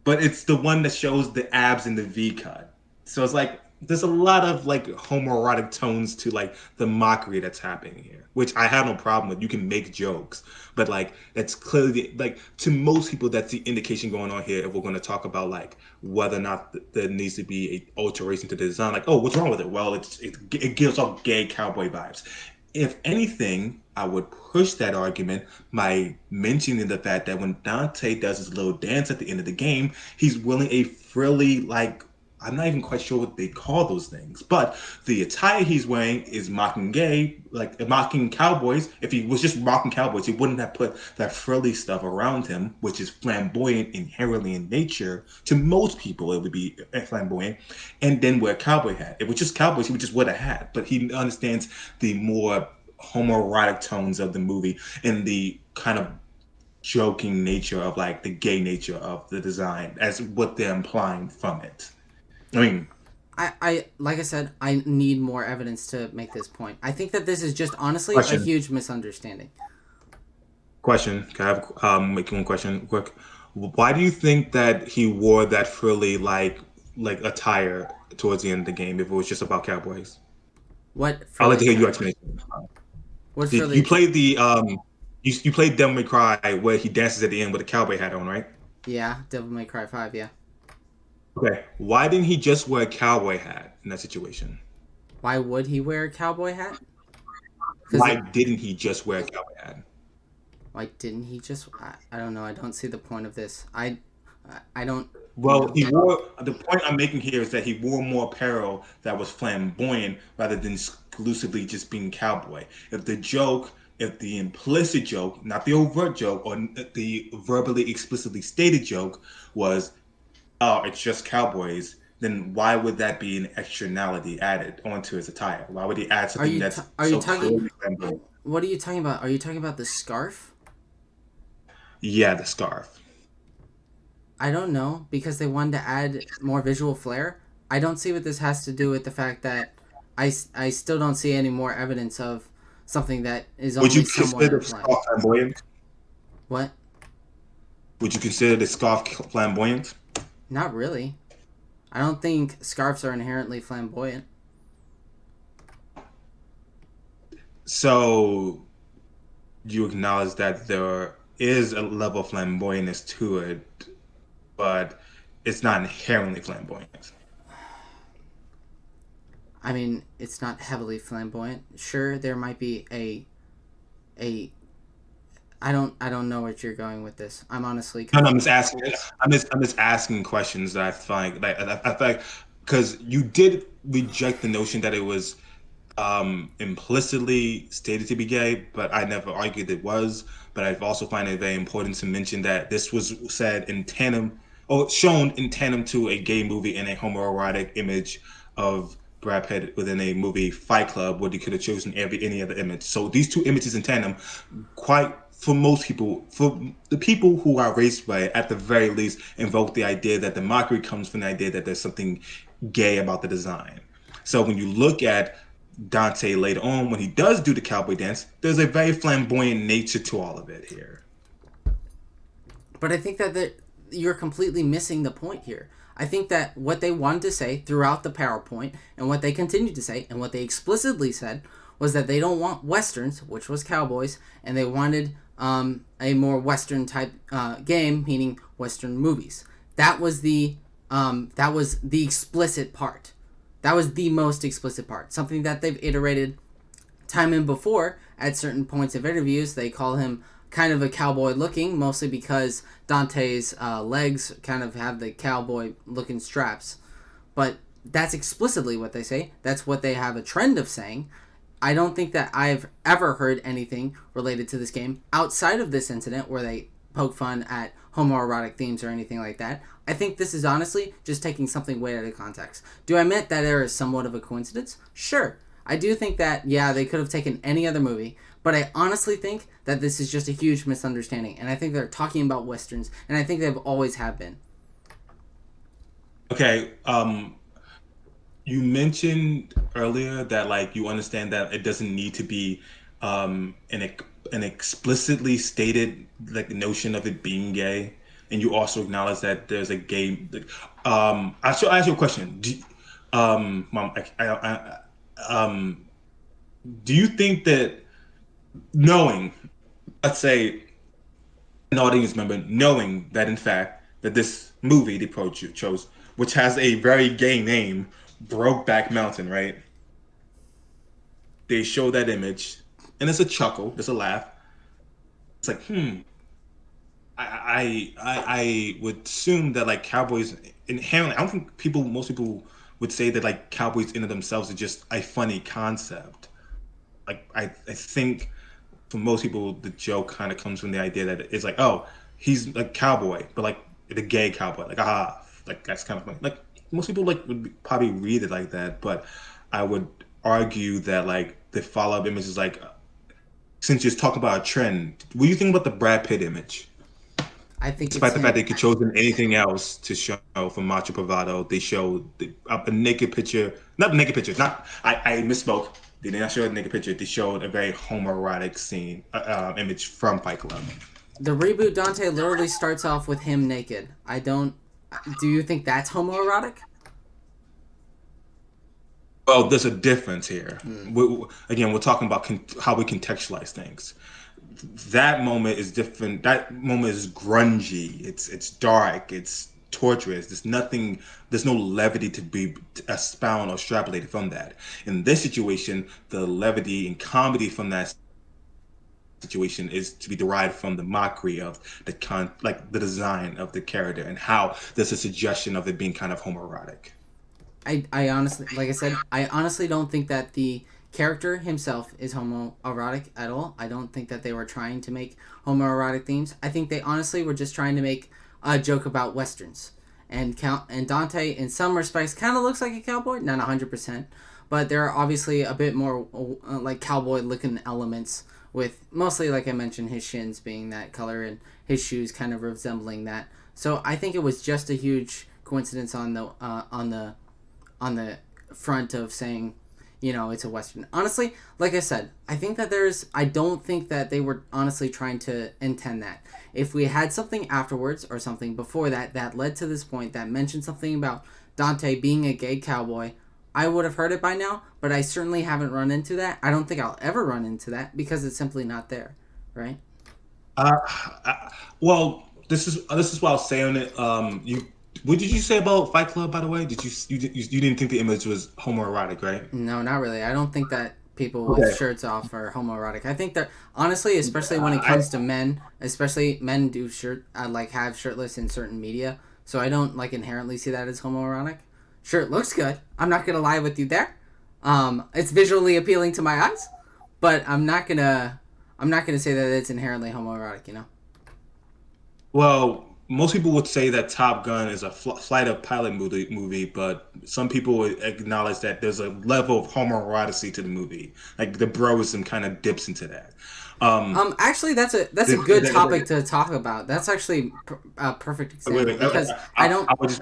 but it's the one that shows the abs in the V cut. So it's like there's a lot of like homoerotic tones to like the mockery that's happening here, which I have no problem with. You can make jokes, but like that's clearly like to most people that's the indication going on here. If we're going to talk about like whether or not there needs to be a alteration to the design, like oh, what's wrong with it? Well, it gives off gay cowboy vibes. If anything, I would push that argument by mentioning the fact that when Dante does his little dance at the end of the game, he's willing a frilly like I'm not even quite sure what they call those things, but the attire he's wearing is mocking gay, like mocking cowboys. If he was just mocking cowboys, he wouldn't have put that frilly stuff around him, which is flamboyant inherently in nature. To most people, it would be flamboyant, and then wear a cowboy hat. If it was just cowboys, he would just wear a hat. But he understands the more homoerotic tones of the movie and the kind of joking nature of like the gay nature of the design as what they're implying from it. I mean, I like I said, I need more evidence to make this point. I think that this is just honestly a question. huge misunderstanding. Question. Can I have make one question quick? Why do you think that he wore that frilly like attire towards the end of the game if it was just about cowboys? What I'll let frilly you hear your attire? explanation. What Did frilly you attire? play the you played Devil May Cry where he dances at the end with a cowboy hat on, right? Yeah, Devil May Cry 5, yeah. Okay. Why didn't he just wear a cowboy hat in that situation? Why would he wear a cowboy hat? Because Why didn't he just wear a cowboy hat? why didn't he just? I don't know. I don't see the point of this. I don't Well, know. he wore the point I'm making here is that he wore more apparel that was flamboyant rather than exclusively just being cowboy. If the implicit joke, not the overt joke, or the verbally explicitly stated joke was, "Oh, it's just cowboys," then why would that be an externality added onto his attire? Why would he add something that's Are you so talking? clearly flamboyant? What are you talking about? Are you talking about the scarf? Yeah, the scarf. I don't know because they wanted to add more visual flair. I don't see what this has to do with the fact that I still don't see any more evidence of something that is Would you only somewhat consider the implying. scarf flamboyant? What? Would you consider the scarf flamboyant? Not really. I don't think scarves are inherently flamboyant. So you acknowledge that there is a level of flamboyantness to it, but it's not inherently flamboyant. I mean, it's not heavily flamboyant. Sure, there might be a I don't know what you're going with this. I'm honestly No, no, I'm just confused. asking. I'm just asking questions that I find like I feel like because you did reject the notion that it was implicitly stated to be gay, but I never argued it was. But I also find it very important to mention that this was said in tandem or shown in tandem to a gay movie and a homoerotic image of Brad Pitt within a movie Fight Club, where he could have chosen any other image. So these two images in tandem, quite for most people, for the people who are raised by it, at the very least, invoke the idea that the mockery comes from the idea that there's something gay about the design. So when you look at Dante later on, when he does do the cowboy dance, there's a very flamboyant nature to all of it here. But I think that you're completely missing the point here. I think that what they wanted to say throughout the PowerPoint and what they continued to say and what they explicitly said was that they don't want westerns, which was cowboys, and they wanted a more western type game, meaning western movies. That was the explicit part. That was the most explicit part. Something that they've iterated time and before at certain points of interviews. They call him kind of a cowboy looking, mostly because Dante's legs kind of have the cowboy looking straps. But that's explicitly what they say. That's what they have a trend of saying. I don't think that I've ever heard anything related to this game outside of this incident where they poke fun at homoerotic themes or anything like that. I think this is honestly just taking something way out of context. Do I admit that there is somewhat of a coincidence? Sure. I do think that, yeah, they could have taken any other movie, but I honestly think that this is just a huge misunderstanding, and I think they're talking about westerns, and I think they've always have been. Okay, you mentioned earlier that like you understand that it doesn't need to be an explicitly stated like notion of it being gay, and you also acknowledge that there's a gay. I should ask you a question. Mom, um, do you think that knowing, let's say, an audience member knowing that in fact that this movie they chose, which has a very gay name, Brokeback Mountain, right? They show that image, and it's a chuckle, it's a laugh. It's like, I would assume that like cowboys inherently, I don't think most people would say that like cowboys in and of themselves are just a funny concept. Like I think for most people the joke kind of comes from the idea that it's like, oh, he's like cowboy, but like the gay cowboy, like like that's kind of funny. Like most people like probably read it like that, but I would argue that like the follow up image is like, since you're talking about a trend, what do you think about the Brad Pitt image? I think it's Despite the fact him. they could chosen anything else to show from Macho Bravado, they showed a naked picture. Not a naked picture. Not I misspoke. They did not show a naked picture. They showed a very homoerotic scene image from Fight Club. The reboot Dante literally starts off with him naked. I don't. Do you think that's homoerotic? Well, there's a difference here. Hmm. Again, we're talking about how we contextualize things. That moment is different. That moment is grungy. It's dark. It's torturous. There's nothing. There's no levity to be expound or extrapolated from that. In this situation, the levity and comedy from that situation is to be derived from the mockery of like the design of the character and how there's a suggestion of it being kind of homoerotic. I honestly, like I said, I honestly don't think that the character himself is homoerotic at all. I don't think that they were trying to make homoerotic themes. I think they honestly were just trying to make a joke about westerns. And Dante, in some respects, kind of looks like a cowboy, not 100%, but there are obviously a bit more like cowboy looking elements with mostly, like I mentioned, his shins being that color and his shoes kind of resembling that. So I think it was just a huge coincidence on the front of saying, it's a western. Honestly, like I said, I don't think that they were honestly trying to intend that. If we had something afterwards or something before that led to this point that mentioned something about Dante being a gay cowboy, I would have heard it by now, but I certainly haven't run into that. I don't think I'll ever run into that because it's simply not there, right? Uh, well, this is what I'll say on it. You what did you say about Fight Club? By the way, you didn't think the image was homoerotic, right? No, not really. I don't think that people with Okay. shirts off are homoerotic. I think that honestly, especially when it I comes to men, especially men do like have shirtless in certain media. So I don't like inherently see that as homoerotic. Sure, it looks good. I'm not gonna lie with you there. It's visually appealing to my eyes, but I'm not gonna say that it's inherently homoerotic. Well, most people would say that Top Gun is a flight of pilot movie, but some people would acknowledge that there's a level of homoeroticy to the movie. Like the broism kind of dips into that. Um, Actually, that's a the, good topic the, to talk about. That's actually a perfect wait, example wait, because I don't. I would just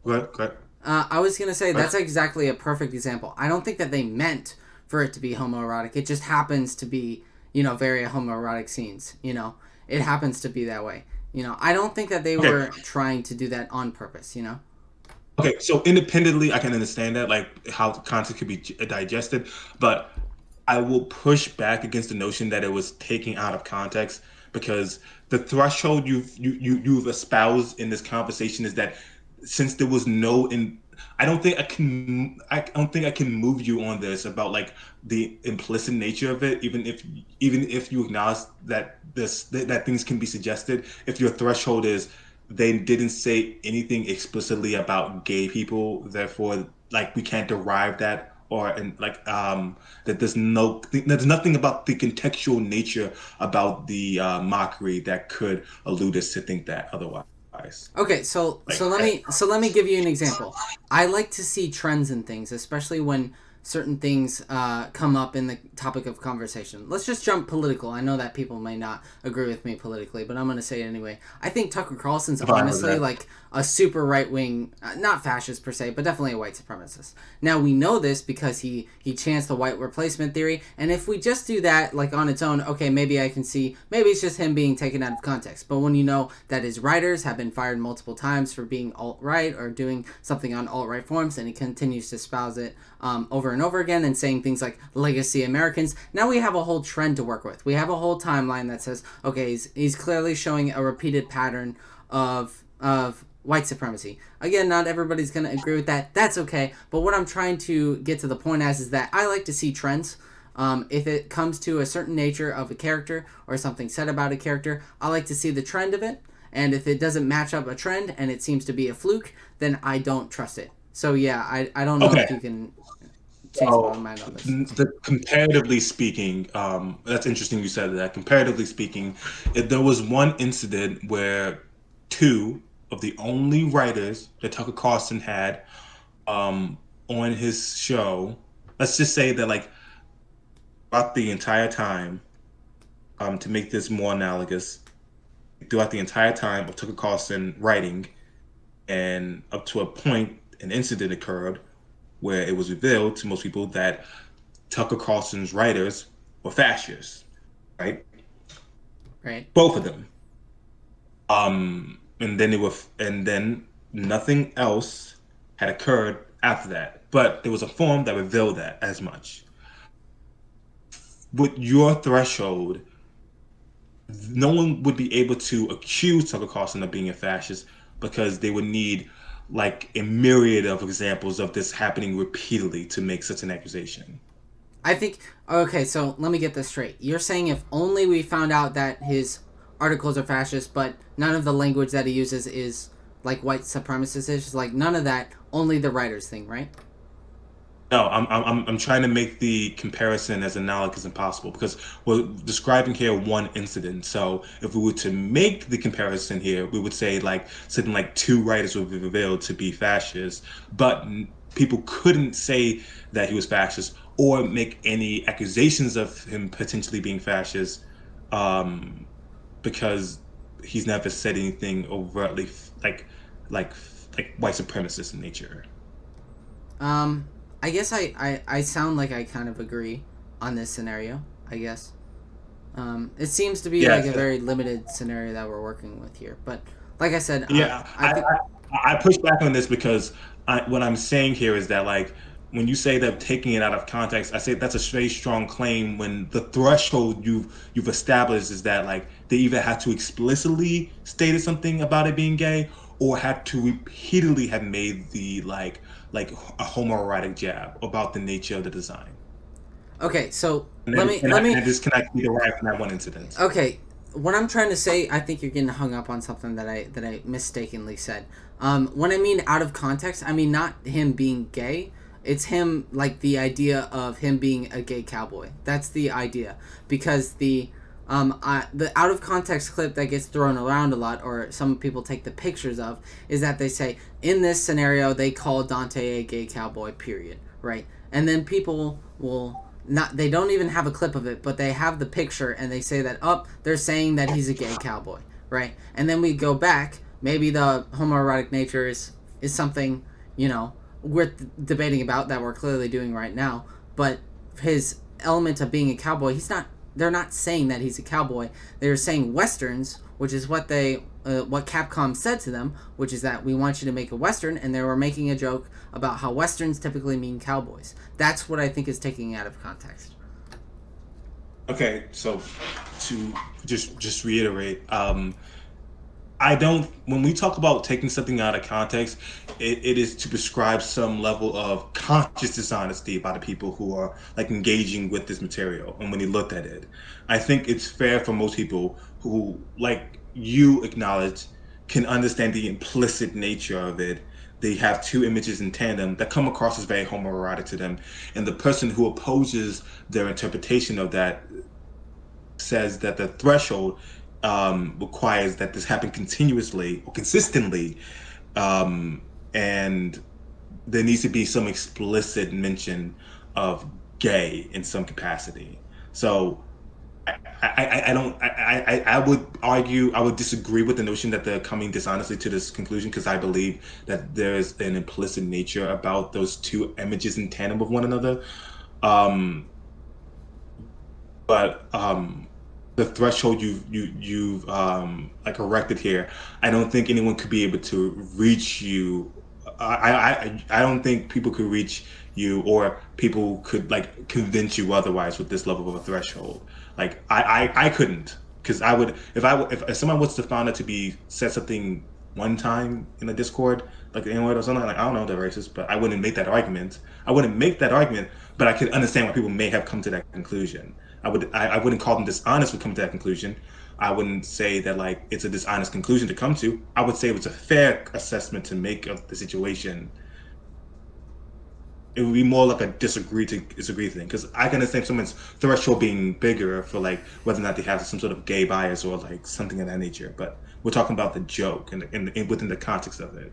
go ahead. I was gonna say Go ahead. that's exactly a perfect example. I don't think that they meant for it to be homoerotic. It just happens to be, very homoerotic scenes. It happens to be that way. I don't think that they Okay, were trying to do that on purpose. okay. So independently, I can understand that, like how the content could be digested, but I will push back against the notion that it was taken out of context because the threshold you've espoused in this conversation is that since there was no in I don't think I can move you on this about like the implicit nature of it, even if you acknowledge that that things can be suggested. If your threshold is they didn't say anything explicitly about gay people, therefore like we can't derive that or and like that there's nothing about the contextual nature about the mockery that could allude us to think that otherwise. Okay, so Like, so let me give you an example. I like to see trends in things, especially when certain things come up in the topic of conversation. Let's just jump political. I know that people may not agree with me politically, but I'm going to say it anyway. I think Tucker Carlson's I'm fine with honestly that. like a super right wing, not fascist per se, but definitely a white supremacist. Now we know this because he chanced the white replacement theory, and if we just do that like on its own, okay, maybe I can see maybe it's just him being taken out of context. But when you know that his writers have been fired multiple times for being alt right or doing something on alt right forums, and he continues to espouse it over and over again and saying things like legacy Americans. Now we have a whole trend to work with. We have a whole timeline that says, okay, he's clearly showing a repeated pattern of white supremacy. Again, not everybody's going to agree with that. That's okay. But what I'm trying to get to the point as is that I like to see trends. If it comes to a certain nature of a character or something said about a character, I like to see the trend of it. And if it doesn't match up a trend and it seems to be a fluke, then I don't trust it. So yeah, I don't know Okay. if you can change my So, mind on this. comparatively speaking, that's interesting you said that. Comparatively speaking, there was one incident where two of the only writers that Tucker Carlson had on his show, let's just say that like throughout the entire time, to make this more analogous, throughout the entire time of Tucker Carlson writing, and up to a point, an incident occurred where it was revealed to most people that Tucker Carlson's writers were fascists, right? Right. Both of them. And then and then nothing else had occurred after that. But there was a form that revealed that as much. With your threshold, no one would be able to accuse Tucker Carlson of being a fascist because they would need like a myriad of examples of this happening repeatedly to make such an accusation. I think, okay, so let me get this straight. You're saying if only we found out that his articles are fascist, but none of the language that he uses is like white supremacist ish, like none of that, only the writers thing, right? No, I'm trying to make the comparison as analogous as possible because we're describing here one incident. So if we were to make the comparison here, we would say like something like two writers would be revealed to be fascists, but people couldn't say that he was fascist or make any accusations of him potentially being fascist, because he's never said anything overtly like like white supremacist in nature. I guess I sound like I kind of agree on this scenario, I guess. It seems to be Yeah, like a very limited scenario that we're working with here. But like I said, yeah. I think I push back on this because what I'm saying here is that like when you say that taking it out of context, I say that's a very strong claim when the threshold you've established is that like they either had to explicitly stated something about it being gay or had to repeatedly have made the like a homoerotic jab about the nature of the design. okay, so And let then me and let I, and me I disconnect me right from that one incident. okay, what I'm trying to say, I think you're getting hung up on something that I mistakenly said. When I mean out of context, I mean not him being gay. It's him like the idea of him being a gay cowboy. That's the idea because the out of context clip that gets thrown around a lot, or some people take the pictures of, is that they say in this scenario they call Dante a gay cowboy. Period. Right, and then people will not they don't even have a clip of it, but they have the picture and they say that they're saying that he's a gay cowboy, right? And then we go back, maybe the homoerotic nature is something, worth debating about that we're clearly doing right now, but his element of being a cowboy, they're not saying that he's a cowboy. They're saying westerns, which is what what Capcom said to them, which is that we want you to make a western, and they were making a joke about how westerns typically mean cowboys. That's what I think is taking out of context. Okay, so to just reiterate, I don't. When we talk about taking something out of context, it is to prescribe some level of conscious dishonesty by the people who are like engaging with this material. And when you looked at it, I think it's fair for most people who, like you acknowledge, can understand the implicit nature of it. They have two images in tandem that come across as very homoerotic to them, and the person who opposes their interpretation of that says that the threshold requires that this happen continuously or consistently, and there needs to be some explicit mention of gay in some capacity. So I don't I would argue I would disagree with the notion that they're coming dishonestly to this conclusion because I believe that there is an implicit nature about those two images in tandem with one another. Um, but the threshold you've like erected here, I don't think anyone could be able to reach you. I don't think people could reach you or people could like convince you otherwise with this level of a threshold. Like I couldn't because I would if someone was to find it to be said something one time in a Discord, like the N-word or something. Like I don't know if they're racist, but I wouldn't make that argument. I wouldn't make that argument, but I could understand why people may have come to that conclusion. I wouldn't call them dishonest for coming to that conclusion. I wouldn't say that like it's a dishonest conclusion to come to. I would say it was a fair assessment to make of the situation. It would be more like a disagree thing, because I can understand someone's threshold being bigger for like whether or not they have some sort of gay bias or like something of that nature. But we're talking about the joke and within the context of it.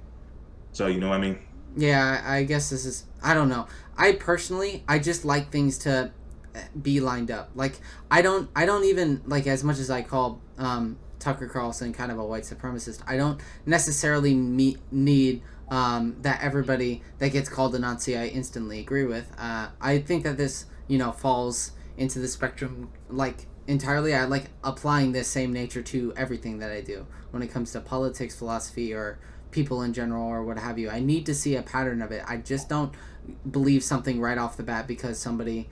So you know what I mean? Yeah, I guess this is. I don't know. I personally, I just like things to be lined up. Like I don't even like, as much as I call Tucker Carlson kind of a white supremacist. I don't necessarily need that everybody that gets called a Nazi I instantly agree with. I think that this falls into the spectrum like entirely. I like applying this same nature to everything that I do when it comes to politics, philosophy, or people in general, or what have you. I need to see a pattern of it. I just don't believe something right off the bat because somebody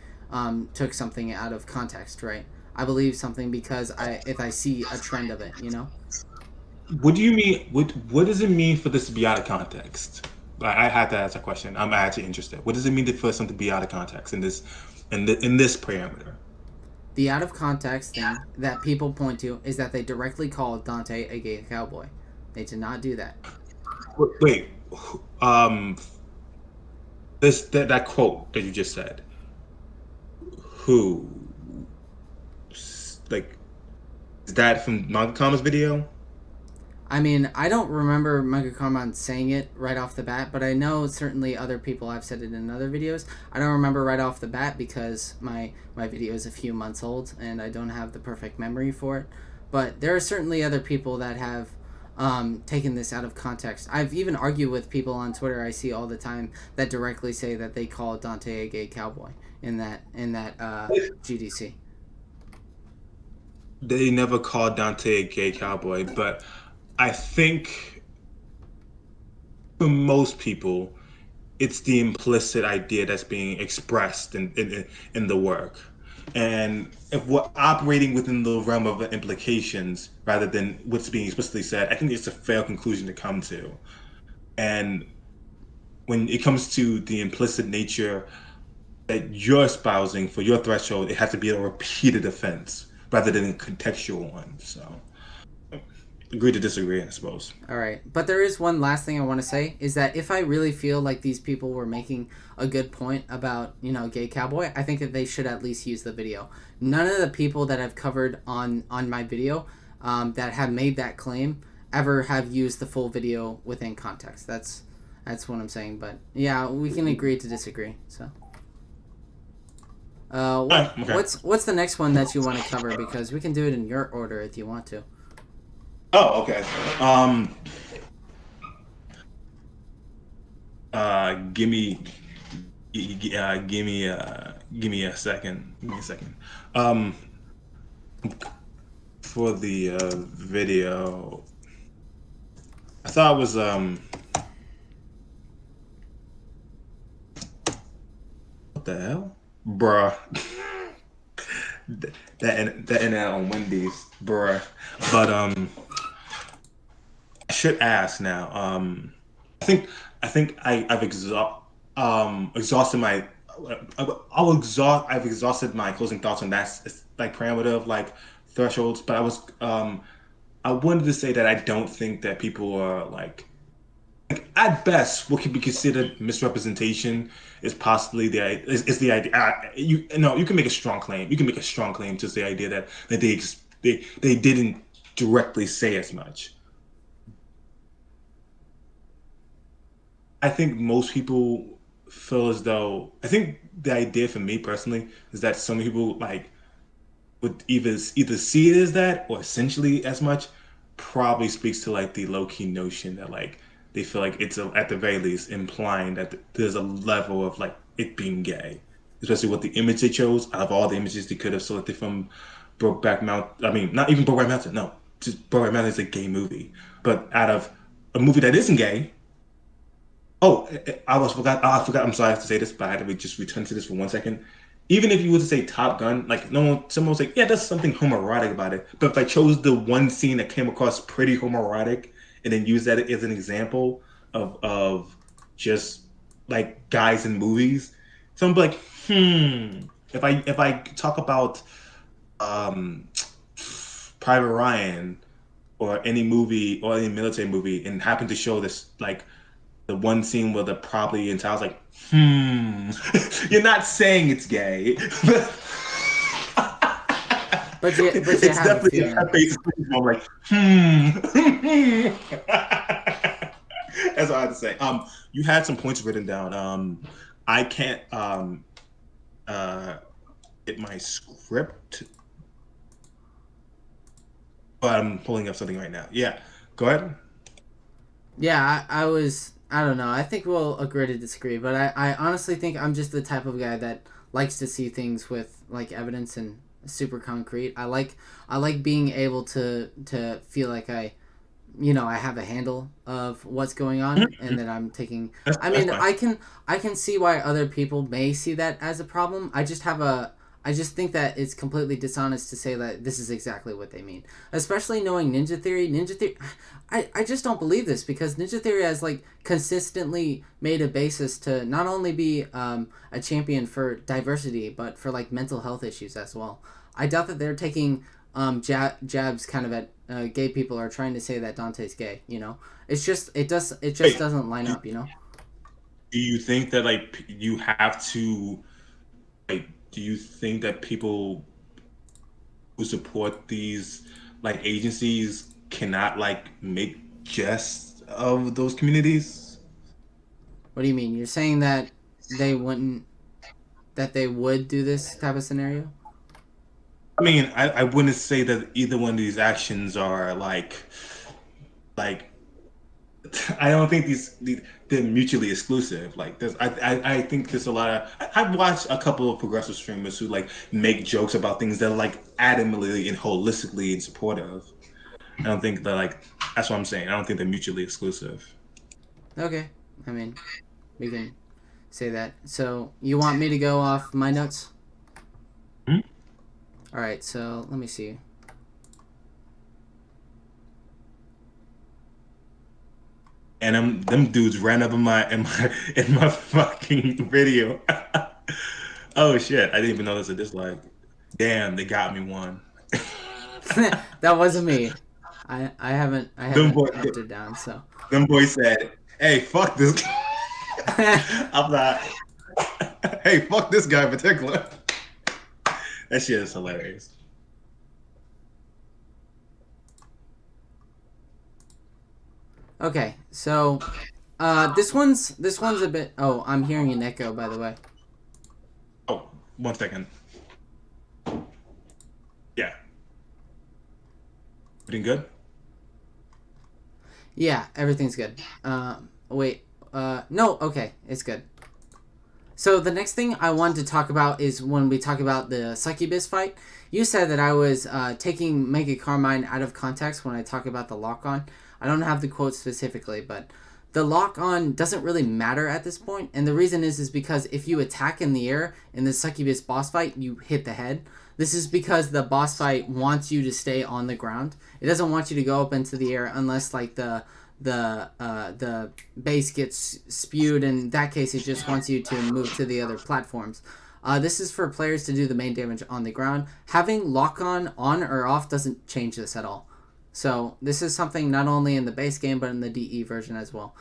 took something out of context, right? I believe something because if I see a trend of it. What do you mean? What does it mean for this to be out of context? I had to ask a question. I'm actually interested. What does it mean for something to be out of context in this parameter? The out of context thing that people point to is that they directly called Dante a gay cowboy. They did not do that. Wait, um, that quote that you just said. Who, like, is that from Manga Kama's video? I mean, I don't remember Manga Carmon saying it right off the bat, but I know certainly other people have said it in other videos. I don't remember right off the bat because my video is a few months old and I don't have the perfect memory for it. But there are certainly other people that have taken this out of context. I've even argued with people on Twitter I see all the time that directly say that they call Dante a gay cowboy in that GDC. They never called Dante a gay cowboy, but I think for most people, it's the implicit idea that's being expressed in the work. And if we're operating within the realm of the implications rather than what's being explicitly said, I think it's a fair conclusion to come to. And when it comes to the implicit nature that you're espousing for your threshold, it has to be a repeated offense rather than a contextual one. So, agree to disagree, I suppose. All right, but there is one last thing I want to say is that if I really feel like these people were making a good point about gay cowboy, I think that they should at least use the video. None of the people that I've covered on my video that have made that claim ever have used the full video within context. That's what I'm saying. But yeah, we can agree to disagree. So. Okay. What's the next one that you want to cover? Because we can do it in your order if you want to. Oh, okay. Give me a second. Give me a second. For the video, I thought it was what the hell, bruh. that internet on Wendy's, bruh. But I should ask now. I think I've exhausted my. I've exhausted my closing thoughts on that like parameter of like thresholds. But I wanted to say that I don't think that people are like at best what could be considered misrepresentation is possibly is the idea. You can make a strong claim. You can make a strong claim to the idea that they didn't directly say as much. I think most people feel as though I think the idea for me personally is that some people like would either see it as that or essentially as much. Probably speaks to like the low key notion that like they feel like it's at the very least implying that there's a level of like it being gay, especially with the image they chose. Out of all the images they could have selected from Brokeback Mountain, I mean not even Brokeback Mountain, no, just Brokeback Mountain is a gay movie, but out of a movie that isn't gay. Oh, I forgot. I'm sorry I have to say this, but I had to just return to this for 1 second. Even if you were to say Top Gun, like someone was like, yeah, there's something homoerotic about it. But if I chose the one scene that came across pretty homoerotic, and then use that as an example of just like guys in movies. So I'm like, if I talk about um, Private Ryan or any movie or any military movie and happen to show this like the one scene where they're probably into, I was like, you're not saying it's gay. But you It's have a definitely feeling. a basically I'm like, That's all I have to say. You had some points written down. I can't uh get my script, but I'm pulling up something right now. Yeah, go ahead. Yeah, I don't know. I think we'll agree to disagree, but I honestly think I'm just the type of guy that likes to see things with like evidence and super concrete. I like being able to feel like I have a handle of what's going on and that I'm taking. I That's mean, fine. I can see why other people may see that as a problem. I just think that it's completely dishonest to say that this is exactly what they mean. Especially knowing Ninja Theory. I just don't believe this because Ninja Theory has like consistently made a basis to not only be a champion for diversity but for like mental health issues as well. I doubt that they're taking jabs kind of at gay people or trying to say that Dante's gay. It just Wait, doesn't line do, up. do you think that like you have to like? Do you think that people who support these like agencies cannot like make jest of those communities? What do you mean? You're saying that they wouldn't that they would do this type of scenario? I mean, I wouldn't say that either one of these actions are like I don't think they're mutually exclusive. Like there's I think there's a lot of I've watched a couple of progressive streamers who like make jokes about things that are like adamantly and holistically in support of. I don't think that like that's what I'm saying. I don't think they're mutually exclusive. Okay. I mean, we can say that. So you want me to go off my notes? Hmm? All right. So let me see. And them dudes ran up in my fucking video. Oh shit! I didn't even notice a dislike. Damn, they got me one. That wasn't me. I haven't Them boy, entered down. So them boys said, "Hey, fuck this." I'm not. Hey, fuck this guy in particular. That shit is hilarious. okay. So this one's a bit. Oh, I'm hearing an echo by the way. Oh, 1 second. Yeah, everything good? Yeah, everything's good. Wait. No. Okay, it's good. So the next thing I wanted to talk about is when we talk about the Succubus fight. You said that I was taking Mega Carmine out of context when I talk about the lock on. I don't have the quote specifically, but the lock on doesn't really matter at this point, and the reason is because if you attack in the air in the Succubus boss fight, you hit the head. This is because the boss fight wants you to stay on the ground. It doesn't want you to go up into the air unless like the base gets spewed. In that case, it just wants you to move to the other platforms. This is for players to do the main damage on the ground. Having lock on or off doesn't change this at all. So this is something not only in the base game but in the DE version as well.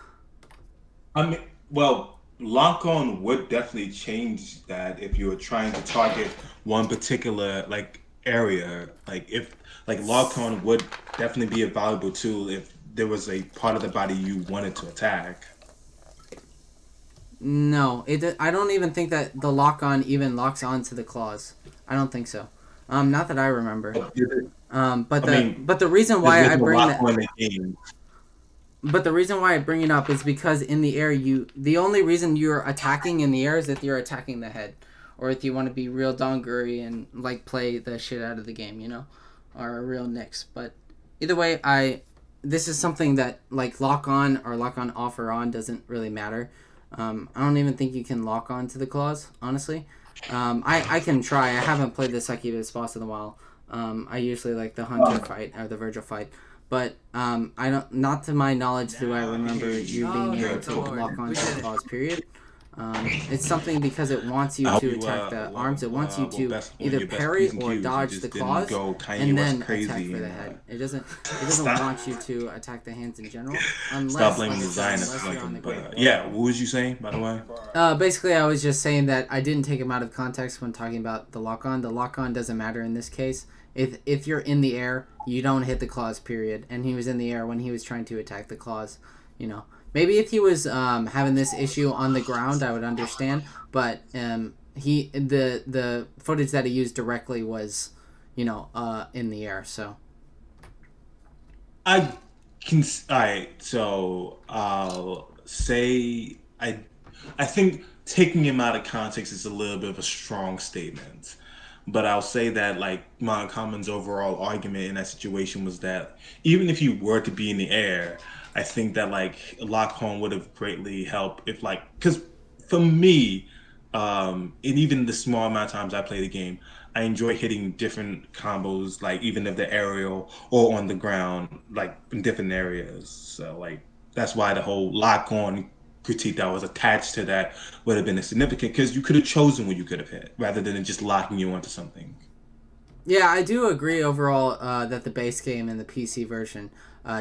I mean, well, lock on would definitely change that if you were trying to target one particular like area. Like if like lock on would definitely be a valuable tool if there was a part of the body you wanted to attack. No, I don't even think that the lock on even locks onto the claws. I don't think so. Not that I remember. But I mean, the reason why there's I no bring lock that on the game. But the reason why I bring it up is because in the air, the only reason you're attacking in the air is if you're attacking the head, or if you want to be real donguri and like play the shit out of the game, or a real Nyx. But either way, this is something that like lock on or lock on off or on doesn't really matter. I don't even think you can lock on to the claws, honestly. I can try. I haven't played the Succubus boss in a while. I usually like the Hunter fight or the Virgil fight. But I don't. Not to my knowledge do I remember you being able to lock on to a clause period. It's something because it wants you I hope to you attack the arms. It wants you well to best on either your best parry P's and or Q's. You dodge the just didn't claws go Kanye and West then attack crazy for the and head. It doesn't stop want you to attack the hands in general stop unless, blaming like I the said, Zionists. unless Like, you're on the ground. yeah, what was you saying, by the way? Basically, I was just saying that I didn't take him out of context when talking about the lock on. The lock on doesn't matter in this case. If you're in the air, you don't hit the claws. Period. And he was in the air when he was trying to attack the claws. You know, maybe if he was having this issue on the ground, I would understand. But the footage that he used directly was, in the air. So I can. All right, so I'll say I think taking him out of context is a little bit of a strong statement, but I'll say that like Common's overall argument in that situation was that even if you were to be in the air, I think that like lock on would have greatly helped if like because for me, and even the small amount of times I play the game, I enjoy hitting different combos, like even if they're aerial or on the ground, like in different areas. So like that's why the whole lock on critique that was attached to that would have been significant because you could have chosen what you could have hit rather than it just locking you onto something. yeah, I do agree overall that the base game and the PC version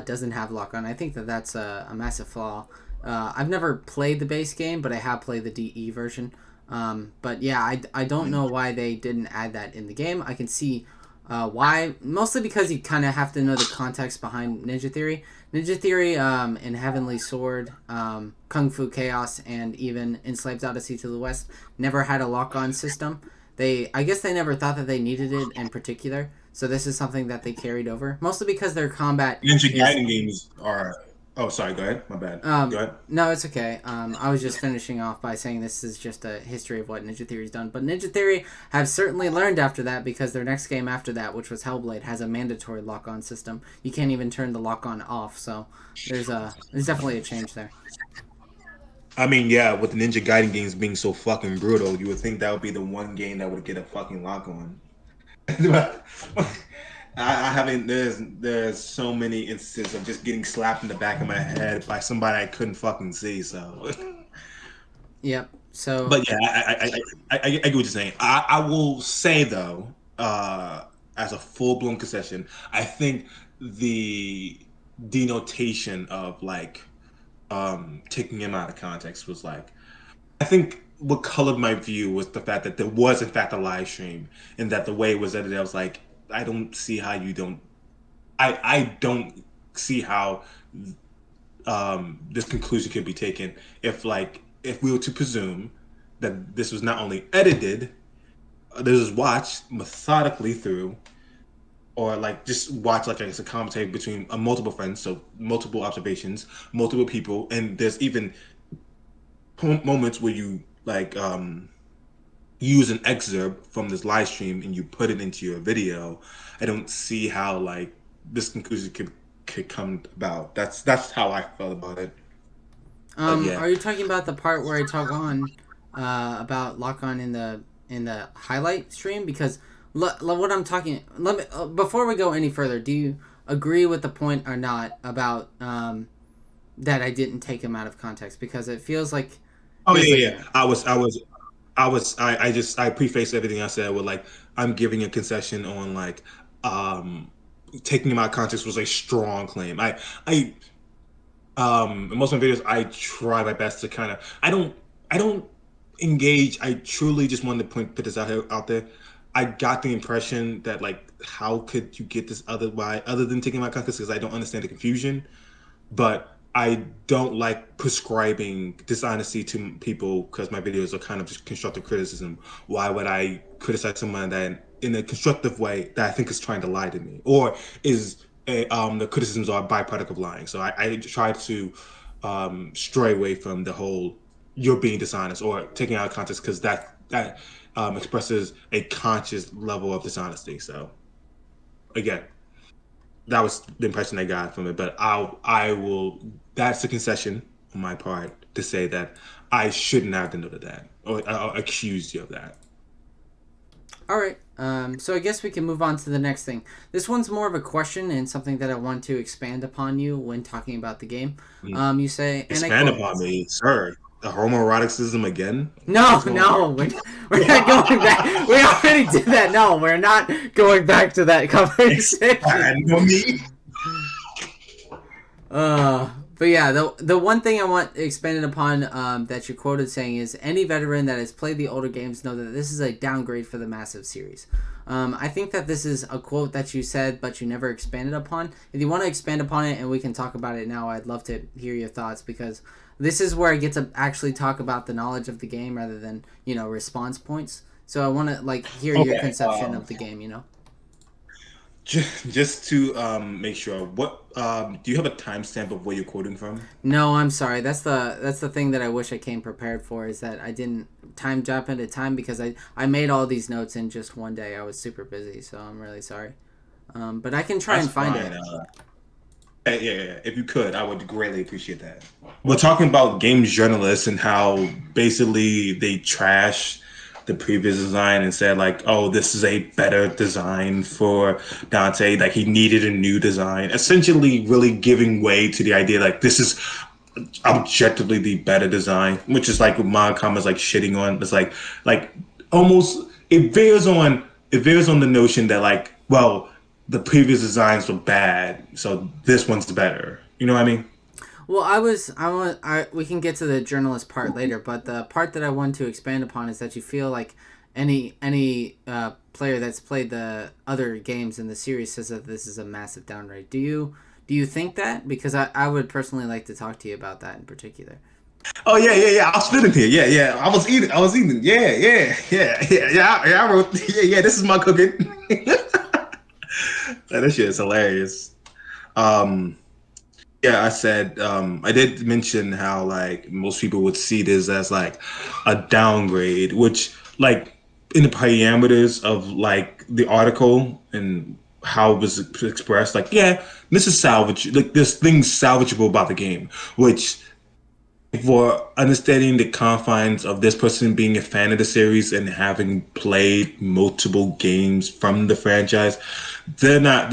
doesn't have lock on. I think that that's a massive flaw. I've never played the base game, but I have played the DE version. But yeah, I don't know why they didn't add that in the game. I can see why, mostly because you kind of have to know the context behind Ninja Theory. Ninja Theory in Heavenly Sword, Kung Fu Chaos, and even Enslaved Odyssey to the West never had a lock on system. I guess they never thought that they needed it in particular. So this is something that they carried over, mostly because their combat Ninja is. Gaiden games are. Oh, sorry. Go ahead. My bad. Go ahead. No, it's okay. I was just finishing off by saying this is just a history of what Ninja Theory's done. But Ninja Theory have certainly learned after that because their next game after that, which was Hellblade, has a mandatory lock-on system. You can't even turn the lock-on off. So there's definitely a change there. I mean, yeah, with the Ninja Gaiden games being so fucking brutal, you would think that would be the one game that would get a fucking lock on. I haven't. There's so many instances of just getting slapped in the back of my head by somebody I couldn't fucking see. So, Yep. So but yeah, I get what you're saying. I will say though, as a full blown concession, I think the denotation of like taking him out of context was like I think what colored my view was the fact that there was in fact a live stream and that the way it was edited, I was like, I don't see how you don't I don't see how this conclusion could be taken if we were to presume that this was not only edited, this was watched methodically through, or like just watch like I guess a commentary between multiple friends, so multiple observations, multiple people, and there's even moments where you like use an excerpt from this live stream and you put it into your video. I don't see how like this conclusion could come about. That's how I felt about it. But yeah, are you talking about the part where I talk on about lock on in the highlight stream? Because what I'm talking. Let me before we go any further. Do you agree with the point or not about that I didn't take him out of context? Because it feels like. oh Feels yeah, like yeah. I preface everything I said with like I'm giving a concession on like um taking him out of context was a strong claim. In most of my videos I try my best to kind of I don't engage. I truly just wanted to put this out there. I got the impression that like how could you get this other than taking my context because I don't understand the confusion, but I don't like prescribing dishonesty to people because my videos are kind of just constructive criticism. Why would I criticize someone that in a constructive way that I think is trying to lie to me or the criticisms are a byproduct of lying? So I try to stray away from the whole you're being dishonest or taking out of context because that expresses a conscious level of dishonesty. So again, that was the impression I got from it. But I will. That's a concession on my part to say that I shouldn't have denoted that or accused you of that. All right. So I guess we can move on to the next thing. This one's more of a question and something that I want to expand upon you when talking about the game. You say, and I Expand quote, upon me, sir. The homoeroticism again? "No, What's going on? no, we're not going back. We already did that. No, we're not going back to that conversation." Expand on me? But yeah, the one thing I want expanded upon that you quoted saying is any veteran that has played the older games know that this is a downgrade for the massive series. I think that this is a quote that you said but you never expanded upon. If you want to expand upon it and we can talk about it now, I'd love to hear your thoughts because this is where I get to actually talk about the knowledge of the game rather than, response points. So I want to hear your conception of the game, Just to make sure, what do you have a timestamp of where you're quoting from? No, I'm sorry. That's the thing that I wish I came prepared for is that I didn't time jump into time because I made all these notes in just one day. I was super busy, so I'm really sorry. But I can try That's and find fine. it. Yeah. If you could, I would greatly appreciate that. We're talking about games journalists and how basically they trash the previous design and said like, "Oh, this is a better design for Dante." Like he needed a new design, essentially, really giving way to the idea like this is objectively the better design, which is like what my comments like shitting on. It's like almost it veers on the notion that like, well, the previous designs were bad, so this one's better. You know what I mean? Well, we can get to the journalist part later, but the part that I want to expand upon is that you feel like any player that's played the other games in the series says that this is a massive downgrade. Do you think that? Because I would personally like to talk to you about that in particular. Oh yeah. I was spitting here. Yeah. I was eating. Yeah. I wrote. Yeah. This is my cooking. That shit is hilarious. Um, yeah, I said I did mention how like most people would see this as like a downgrade, which like in the parameters of like the article and how it was expressed, like yeah, this is salvage. Like there's things salvageable about the game, which for understanding the confines of this person being a fan of the series and having played multiple games from the franchise, they're not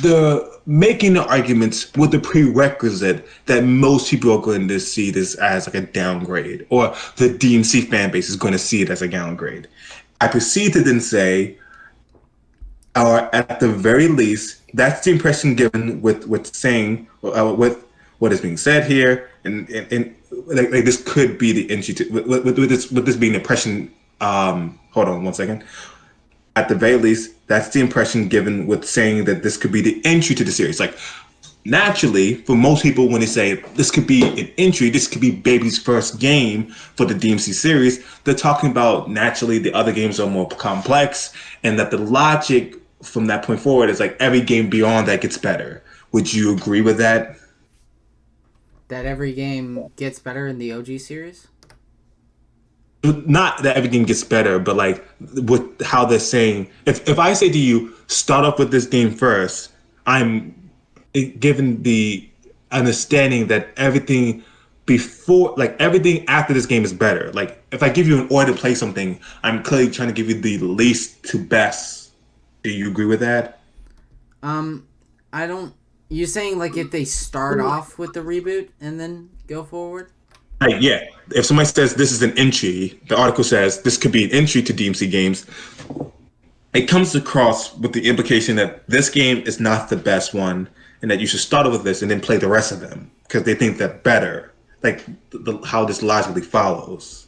they're making the arguments with the prerequisite that most people are going to see this as like a downgrade, or the DmC fan base is going to see it as a downgrade. I proceed to then say, or at the very least, that's the impression given with saying with what is being said here, and like this could be the entry to with this being the impression. Hold on one second. At the very least, that's the impression given with saying that this could be the entry to the series. Like naturally, for most people, when they say this could be an entry, this could be Baby's first game for the DMC series, they're talking about naturally the other games are more complex, and that the logic from that point forward is like every game beyond that gets better. Would you agree with that? That every game gets better in the OG series? Not that everything gets better, but like with how they're saying, if I say to you, start off with this game first, I'm given the understanding that everything before, like everything after this game is better. Like if I give you an order to play something, I'm clearly trying to give you the least to best. Do you agree with that? I don't. You saying like if they start off with the reboot and then go forward? Like, yeah, if somebody says this is an entry, the article says this could be an entry to DMC games. It comes across with the implication that this game is not the best one, and that you should start with this and then play the rest of them because they think they're better. Like how this logically follows.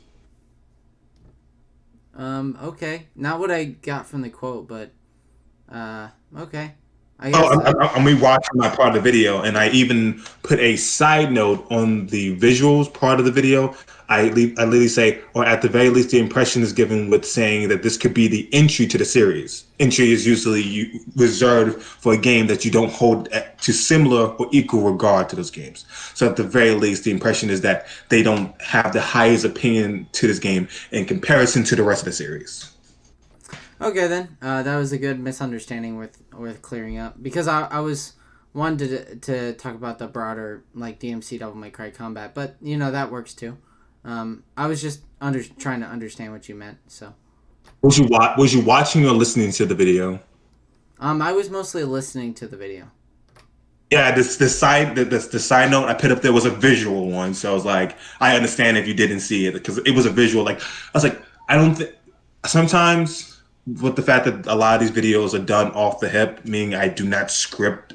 Okay. Not what I got from the quote, but okay. I Oh, guess I'm rewatching my part of the video, and I even put a side note on the visuals part of the video. I literally say, or at the very least, the impression is given with saying that this could be the entry to the series. Entry is usually reserved for a game that you don't hold to similar or equal regard to those games. So at the very least, the impression is that they don't have the highest opinion to this game in comparison to the rest of the series. okay then. That was a good misunderstanding worth clearing up because I was wanted to talk about the broader like DMC Devil May Cry combat, but that works too. I was just trying to understand what you meant. So Was you watching or listening to the video? I was mostly listening to the video. Yeah, the side note I put up there was a visual one, so I was like, I understand if you didn't see it because it was a visual. Like I was like, I don't think sometimes with the fact that a lot of these videos are done off the hip, meaning I did not script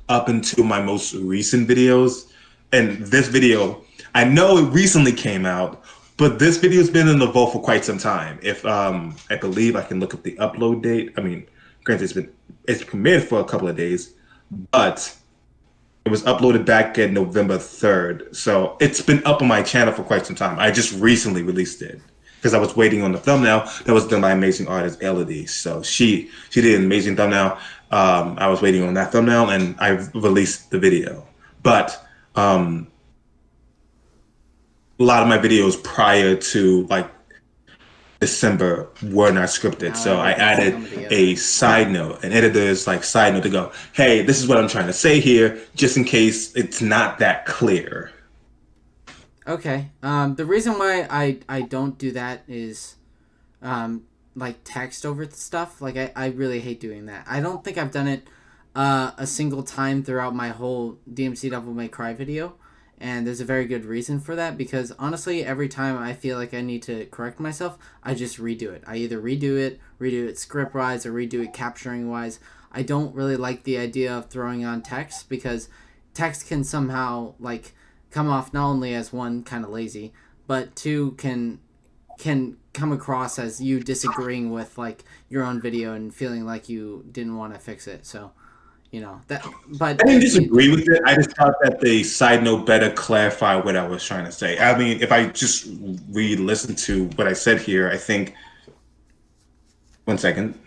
up until my most recent videos, and this video, I know it recently came out, but this video's been in the vault for quite some time. If I believe I can look up the upload date. I mean, granted, it's premiered for a couple of days, but it was uploaded back in November 3rd. So it's been up on my channel for quite some time. I just recently released it because I was waiting on the thumbnail that was done by amazing artist Elodie. So she did an amazing thumbnail. I was waiting on that thumbnail and I released the video. But a lot of my videos prior to like December were not scripted. So I added a side note, an editor's like side note to go, hey, this is what I'm trying to say here, just in case it's not that clear. Okay. The reason why I don't do that is, like text over stuff. Like I really hate doing that. I don't think I've done it a single time throughout my whole DmC Devil May Cry video. And there's a very good reason for that because honestly, every time I feel like I need to correct myself, I just redo it. I either redo it script wise, or redo it capturing wise. I don't really like the idea of throwing on text because text can somehow like come off not only as one kind of lazy, but two can come across as you disagreeing with like your own video and feeling like you didn't want to fix it. So that, but I didn't disagree with it. I just thought that the side note better clarify what I was trying to say. I mean, if I just re-listen to what I said here, I think. One second.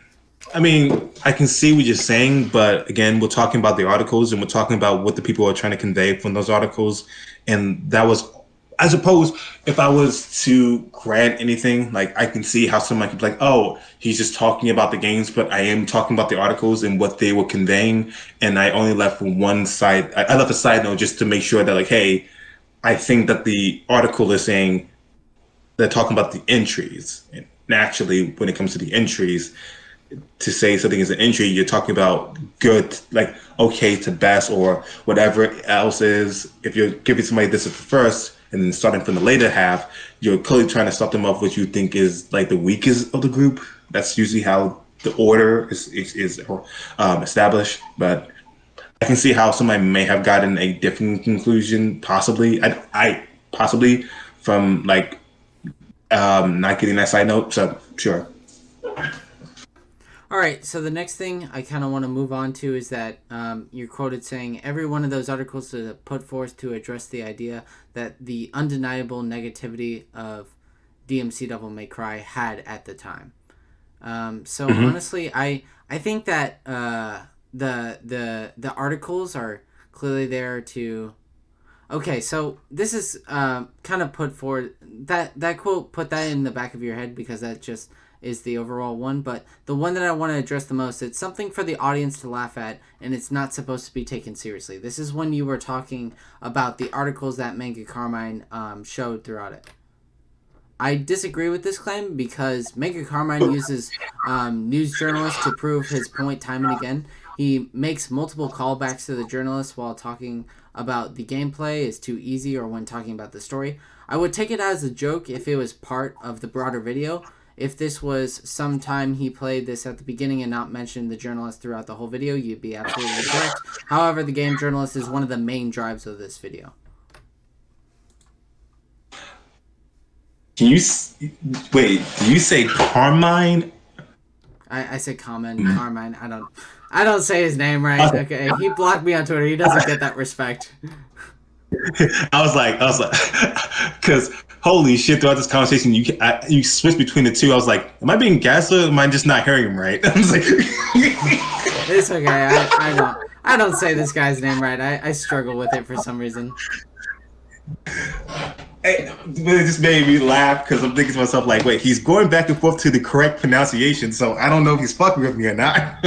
I mean, I can see what you're saying, but again, we're talking about the articles and we're talking about what the people are trying to convey from those articles, and that was. I suppose if I was to grant anything, like I can see how someone could be like, oh, he's just talking about the games, but I am talking about the articles and what they were conveying. And I only left one side. I left a side note just to make sure that like, hey, I think that the article is saying they're talking about the entries. And actually, when it comes to the entries, to say something is an entry, you're talking about good, like okay to best or whatever else is. If you're giving somebody this at the first and then starting from the later half, you're clearly trying to start them off what you think is like the weakest of the group. That's usually how the order is established. But I can see how somebody may have gotten a different conclusion, possibly. I possibly from like not getting that side note. So sure. All right, so the next thing I kind of want to move on to is that you're quoted saying every one of those articles is put forth to address the idea that the undeniable negativity of DmC Devil May Cry had at the time. So honestly, I think that the articles are clearly there to. Okay, so this is kind of put forward that quote. Put that in the back of your head because that just is the overall one, but the one that I want to address the most, it's something for the audience to laugh at, and it's not supposed to be taken seriously. This is when you were talking about the articles that Manga Carmine showed throughout it. I disagree with this claim because Manga Carmine uses news journalists to prove his point time and again. He makes multiple callbacks to the journalists while talking about the gameplay is too easy or when talking about the story. I would take it as a joke if it was part of the broader video. If this was sometime he played this at the beginning and not mentioned the journalist throughout the whole video, you'd be absolutely correct. However, the game journalist is one of the main drives of this video. Can you wait? Do you say Carmine? I said Carmine. I don't say his name right. Okay, he blocked me on Twitter. He doesn't get that respect. I was like, because holy shit! Throughout this conversation, you switched between the two. I was like, am I being gaslit? Or am I just not hearing him right? I was like, it's okay. I don't say this guy's name right. I struggle with it for some reason. It just made me laugh because I'm thinking to myself like, wait, he's going back and forth to the correct pronunciation, so I don't know if he's fucking with me or not.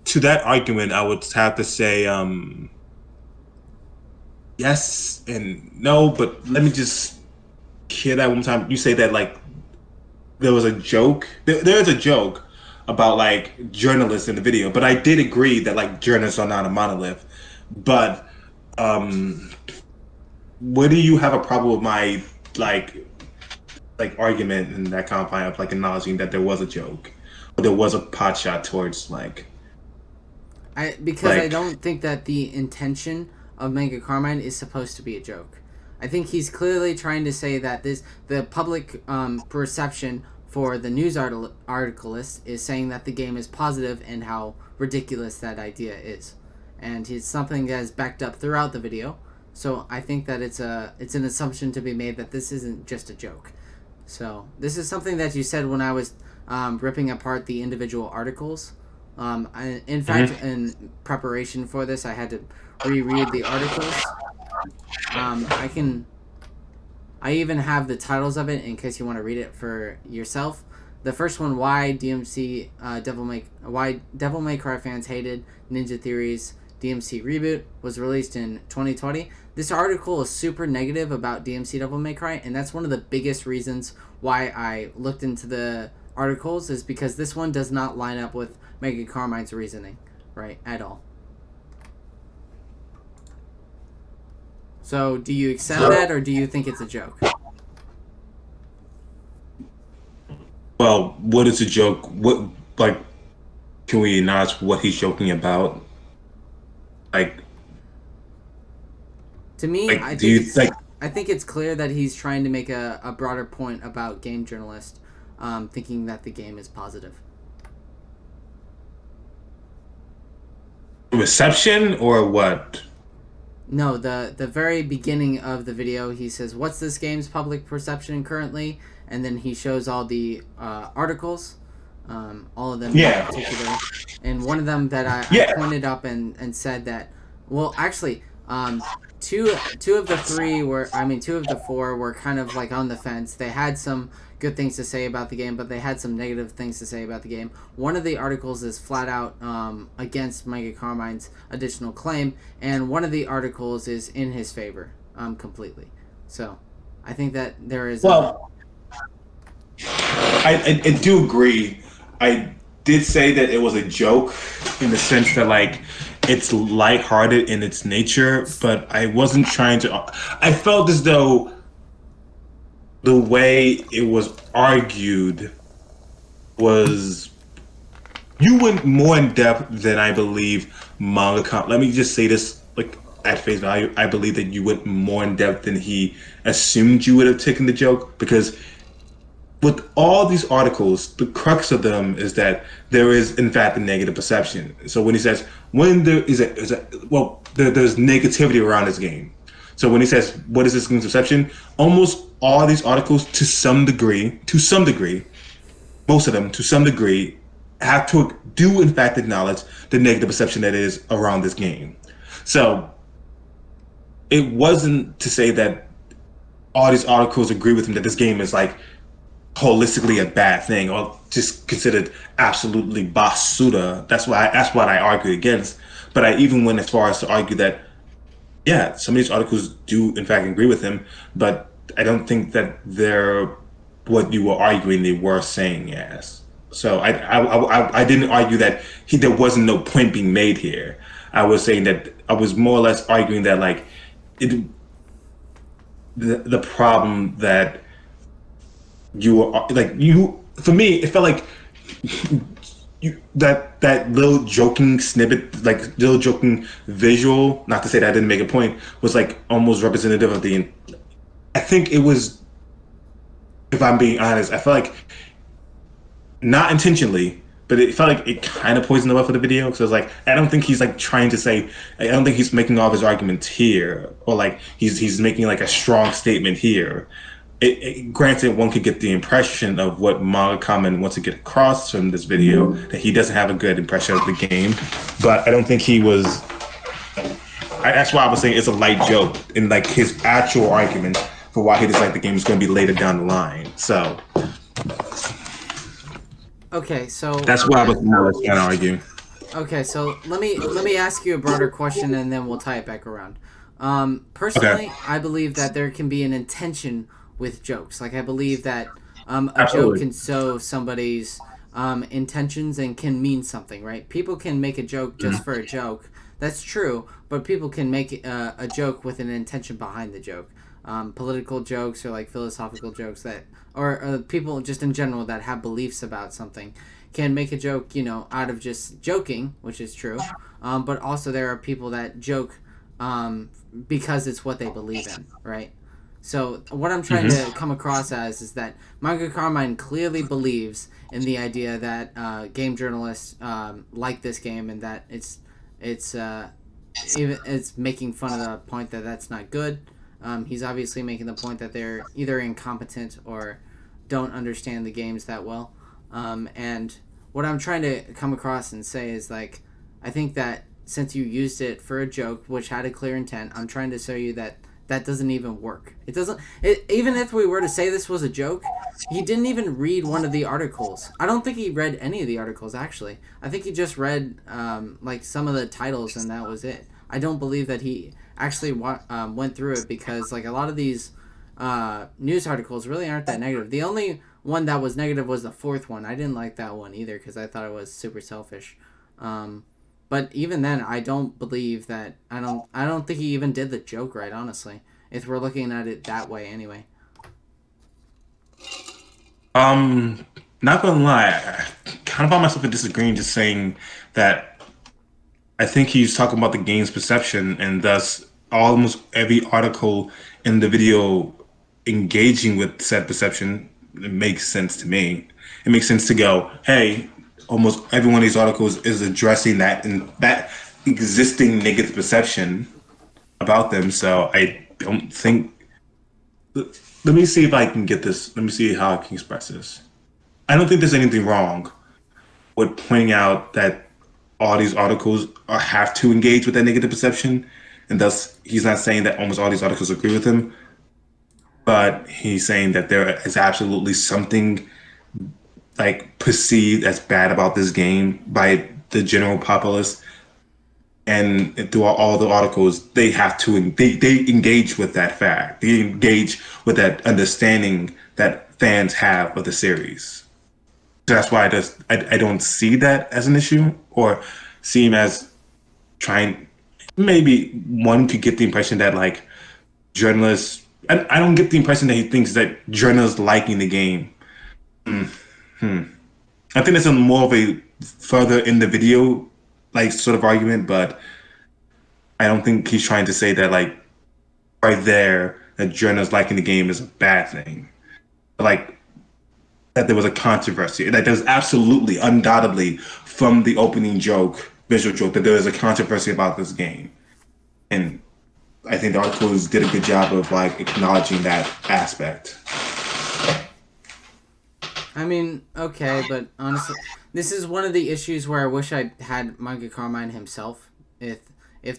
To that argument, I would have to say yes and no, but let me just hear that one time. You say that like there was a joke. There's a joke about like journalists in the video, but I did agree that like journalists are not a monolith. But what do you have a problem with my like argument in that confine of like acknowledging that there was a joke, or there was a pot shot towards like I don't think that the intention of Mega Carmine is supposed to be a joke. I think he's clearly trying to say that the public perception for the news articleist is saying that the game is positive and how ridiculous that idea is, and it's something that is backed up throughout the video. So I think that it's an assumption to be made that this isn't just a joke. So this is something that you said when I was ripping apart the individual articles. In fact, in preparation for this, I had to reread the articles. I even have the titles of it in case you want to read it for yourself. The first one, why DmC why Devil May Cry fans hated Ninja Theory's DmC reboot, was released in 2020. This article is super negative about DmC Devil May Cry, and that's one of the biggest reasons why I looked into the articles, is because this one does not line up with Mega Carmine's reasoning, right, at all. So, do you accept that, or do you think it's a joke? Well, what is a joke? What, like, can we acknowledge what he's joking about? Like, to me, like, I think it's clear that he's trying to make a broader point about game journalists thinking that the game is positive. Reception or what? No, the very beginning of the video, he says, "What's this game's public perception currently?" And then he shows all the articles, all of them in particular. And one of them that I pointed up and said that, well, actually, two of the four were kind of like on the fence. They had some good things to say about the game, but they had some negative things to say about the game. One of the articles is flat out against Mega Carmine's additional claim, and one of the articles is in his favor completely. So I think that there is... I do agree. I did say that it was a joke in the sense that like it's lighthearted in its nature, but I wasn't trying to... I felt as though the way it was argued was... You went more in depth than I believe manga... Let me just say this like at face value. I believe that you went more in depth than he assumed you would have taken the joke, because with all these articles, the crux of them is that there is, in fact, a negative perception. So when he says, when there is there's negativity around this game. So when he says, what is this game's perception? Almost all these articles, to some degree, most of them, to some degree, have to do, in fact, acknowledge the negative perception that is around this game. So it wasn't to say that all these articles agree with him that this game is like holistically a bad thing or just considered absolutely basura. That's what I argued against. But I even went as far as to argue that, yeah, some of these articles do in fact agree with him, but I don't think that they're what you were arguing they were saying as. So I didn't argue that there wasn't no point being made here. I was saying that I was more or less arguing that like the problem that for me, it felt like that little joking snippet, like little joking visual, not to say that I didn't make a point, was like almost representative of the... I think it was, if I'm being honest, I felt like, not intentionally, but it felt like it kind of poisoned the well for the video. Because I was like, I don't think he's like trying to say, I don't think he's making all of his arguments here, or like he's making like a strong statement here. Granted, one could get the impression of what Manga Kamen wants to get across from this video, that he doesn't have a good impression of the game, but I don't think he was... that's why I was saying it's a light joke, in like his actual argument for why he doesn't like the game is going to be later down the line. So... Okay, so... That's why I was more or less trying to argue. Okay, so let me ask you a broader question, and then we'll tie it back around. Personally, okay. I believe that there can be an intention with jokes. Like I believe that a joke Absolutely. can show somebody's intentions and can mean something, right? People can make a joke just for a joke. That's true, but people can make a joke with an intention behind the joke. Political jokes or like philosophical jokes that, or people just in general that have beliefs about something can make a joke, out of just joking, which is true. But also there are people that joke because it's what they believe in, right? So what I'm trying to come across as is that Michael Carmine clearly believes in the idea that game journalists like this game and that it's even it's making fun of the point that that's not good. He's obviously making the point that they're either incompetent or don't understand the games that well. And what I'm trying to come across and say is like, I think that since you used it for a joke, which had a clear intent, I'm trying to show you that that doesn't even work. It doesn't. Even if we were to say this was a joke, he didn't even read one of the articles. I don't think he read any of the articles actually. I think he just read like some of the titles and that was it. I don't believe that he actually went through it because like a lot of these news articles really aren't that negative. The only one that was negative was the fourth one. I didn't like that one either because I thought it was super selfish. But even then, I don't believe that. I don't think he even did the joke right. Honestly, if we're looking at it that way, anyway. Not gonna lie, I kind of found myself in disagreeing, just saying that I think he's talking about the game's perception, and thus almost every article in the video engaging with said perception. It makes sense to me. It makes sense to go, hey, almost every one of these articles is addressing that and that existing negative perception about them. So I don't think. Let me see if I can get this. Let me see how I can express this. I don't think there's anything wrong with pointing out that all these articles have to engage with that negative perception, and thus he's not saying that almost all these articles agree with him, but he's saying that there is absolutely something like perceived as bad about this game by the general populace, and throughout all the articles they have to they engage with that fact, they engage with that understanding that fans have of the series. So that's why I don't see that as an issue or see him as trying. Maybe one could get the impression that like journalists, I don't get the impression that he thinks that journalists liking the game. I think that's a more of a further in the video like sort of argument, but I don't think he's trying to say that like right there that journalists liking the game is a bad thing. Like that there was a controversy. That there's absolutely, undoubtedly, from the opening joke, visual joke, that there is a controversy about this game. And I think the articles did a good job of like acknowledging that aspect. I mean, okay, but honestly, this is one of the issues where I wish I had Micah Carmine himself, if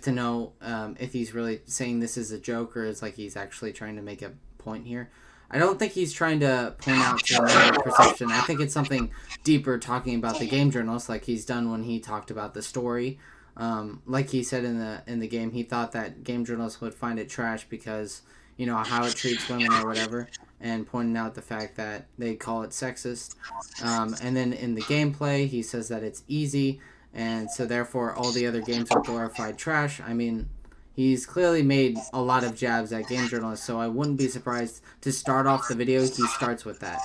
to know if he's really saying this is a joke or is like he's actually trying to make a point here. I don't think he's trying to point out to another perception. I think it's something deeper, talking about the game journalists, like he's done when he talked about the story. Like he said in the game, he thought that game journalists would find it trash because how it treats women or whatever, and pointing out the fact that they call it sexist. And then in the gameplay, he says that it's easy, and so therefore all the other games are glorified trash. I mean, he's clearly made a lot of jabs at game journalists, so I wouldn't be surprised to start off the video. He starts with that.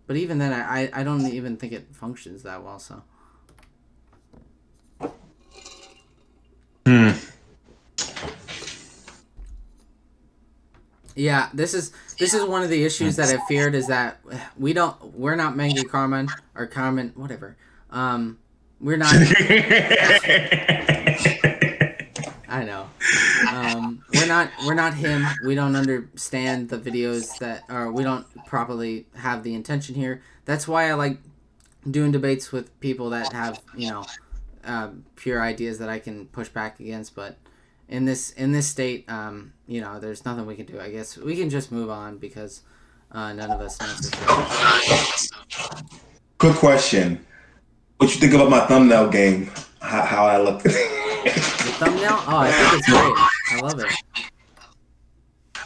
But even then, I don't even think it functions that well. So. Yeah, this is one of the issues that I feared is that we're not Manga Carmen or Carmen whatever. We're not. I know. We're not him. We don't understand the videos or we don't properly have the intention here. That's why I like doing debates with people that have pure ideas that I can push back against. But in this state, there's nothing we can do. I guess we can just move on because none of us necessarily. Good question. What you think about my thumbnail game? How I look? The thumbnail? Oh, I think it's great. I love it.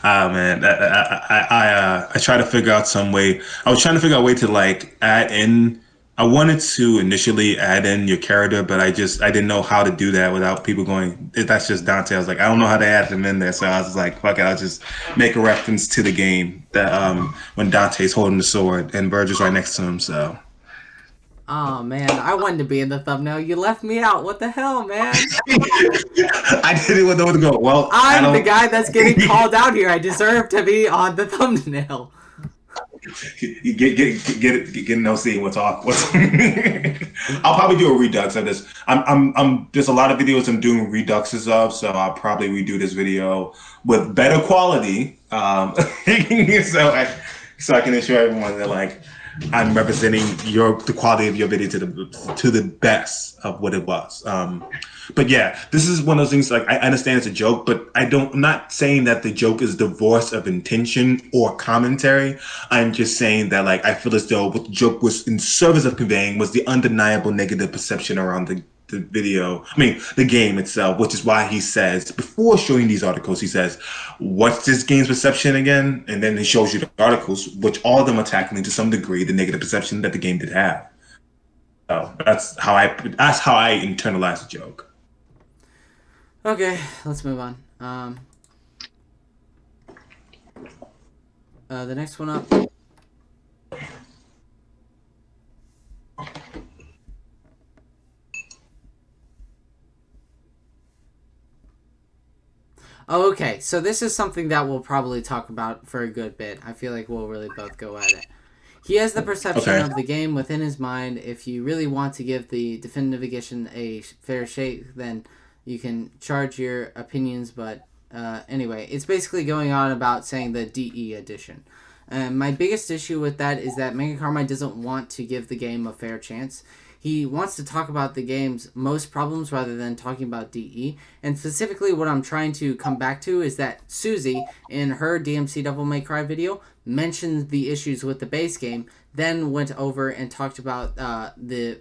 Man, I try to figure out some way. I was trying to figure out a way to like add in. I wanted to initially add in your character, but I didn't know how to do that without people going, that's just Dante. I was like, I don't know how to add him in there. So I was like, fuck it, I'll just make a reference to the game that when Dante's holding the sword and Virgil's right next to him. So Oh man, I wanted to be in the thumbnail. You left me out. What the hell, man? I didn't know where to go. Well, I'm the guy that's getting called out here. I deserve to be on the thumbnail. You get no see what's off. I'll probably do a redux of this. I'm there's a lot of videos I'm doing reduxes of, so I'll probably redo this video with better quality. So I can assure everyone that like I'm representing the quality of your video to the best of what it was. But yeah, this is one of those things like I understand it's a joke, but I'm not saying that the joke is divorced of intention or commentary. I'm just saying that like I feel as though what the joke was in service of conveying was the undeniable negative perception around the video, the game itself, which is why he says, before showing these articles, he says, what's this game's perception again? And then he shows you the articles, which all of them are tackling to some degree the negative perception that the game did have. So that's how I internalize the joke. Okay, let's move on. The next one up. Okay, so this is something that we'll probably talk about for a good bit. I feel like we'll really both go at it. He has the perception of the game within his mind. If you really want to give the definitive edition a fair shake, then you can charge your opinions. But anyway, it's basically going on about saying the DE edition. My biggest issue with that is that Mega Carmine doesn't want to give the game a fair chance. He wants to talk about the game's most problems rather than talking about DE. And specifically what I'm trying to come back to is that Susie, in her DmC Devil May Cry video, mentioned the issues with the base game, then went over and talked about the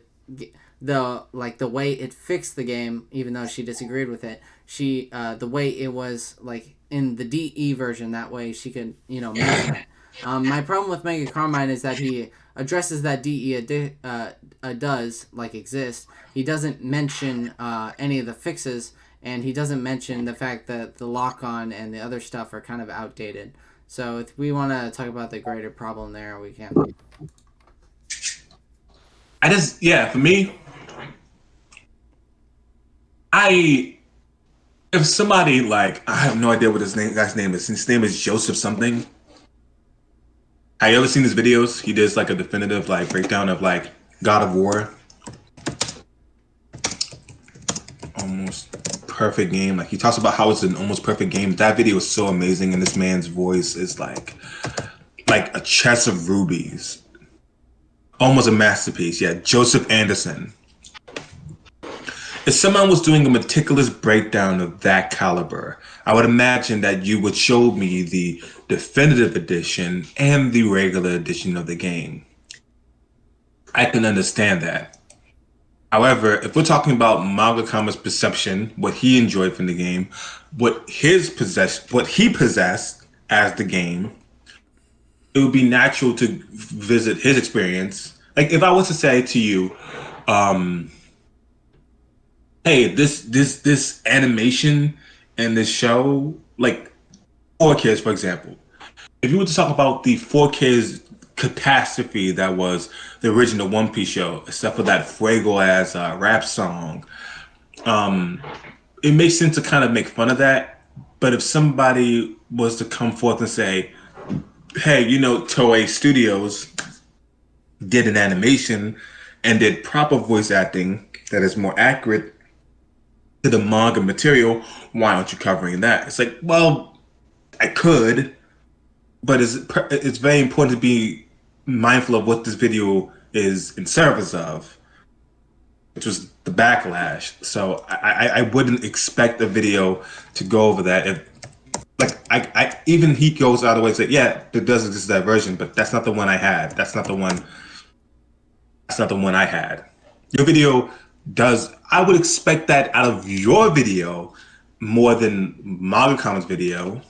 way it fixed the game, even though she disagreed with it. The way it was like in the DE version, that way she could, mention it. My problem with Mega Carmine is that he addresses that DE does exist. He doesn't mention any of the fixes, and he doesn't mention the fact that the lock-on and the other stuff are kind of outdated. So if we want to talk about the greater problem there, we can. For me, if somebody I have no idea what guy's name is. His name is Joseph something. Have you ever seen his videos? He does a definitive breakdown of God of War. Almost perfect game. He talks about how it's an almost perfect game. That video is so amazing, and this man's voice is like a chest of rubies. Almost a masterpiece. Yeah, Joseph Anderson. If someone was doing a meticulous breakdown of that caliber, I would imagine that you would show me the definitive edition and the regular edition of the game. I can understand that. However, if we're talking about Mangakama's perception, what he enjoyed from the game, what he possessed as the game, it would be natural to visit his experience. If I was to say to you, hey, this animation and this show, 4Kids, for example. If you were to talk about the 4Kids catastrophe that was the original One Piece show, except for that Fuego ass rap song, it makes sense to kind of make fun of that. But if somebody was to come forth and say, hey, Toei Studios did an animation and did proper voice acting that is more accurate to the manga material, why aren't you covering that? It's well, I could, but it's very important to be mindful of what this video is in service of, which was the backlash. So I wouldn't expect a video to go over that. If even he goes out of the way to say, yeah, there does exist that version, but that's not the one I had. That's not the one I had. Your video does. I would expect that out of your video more than Mangakama's video.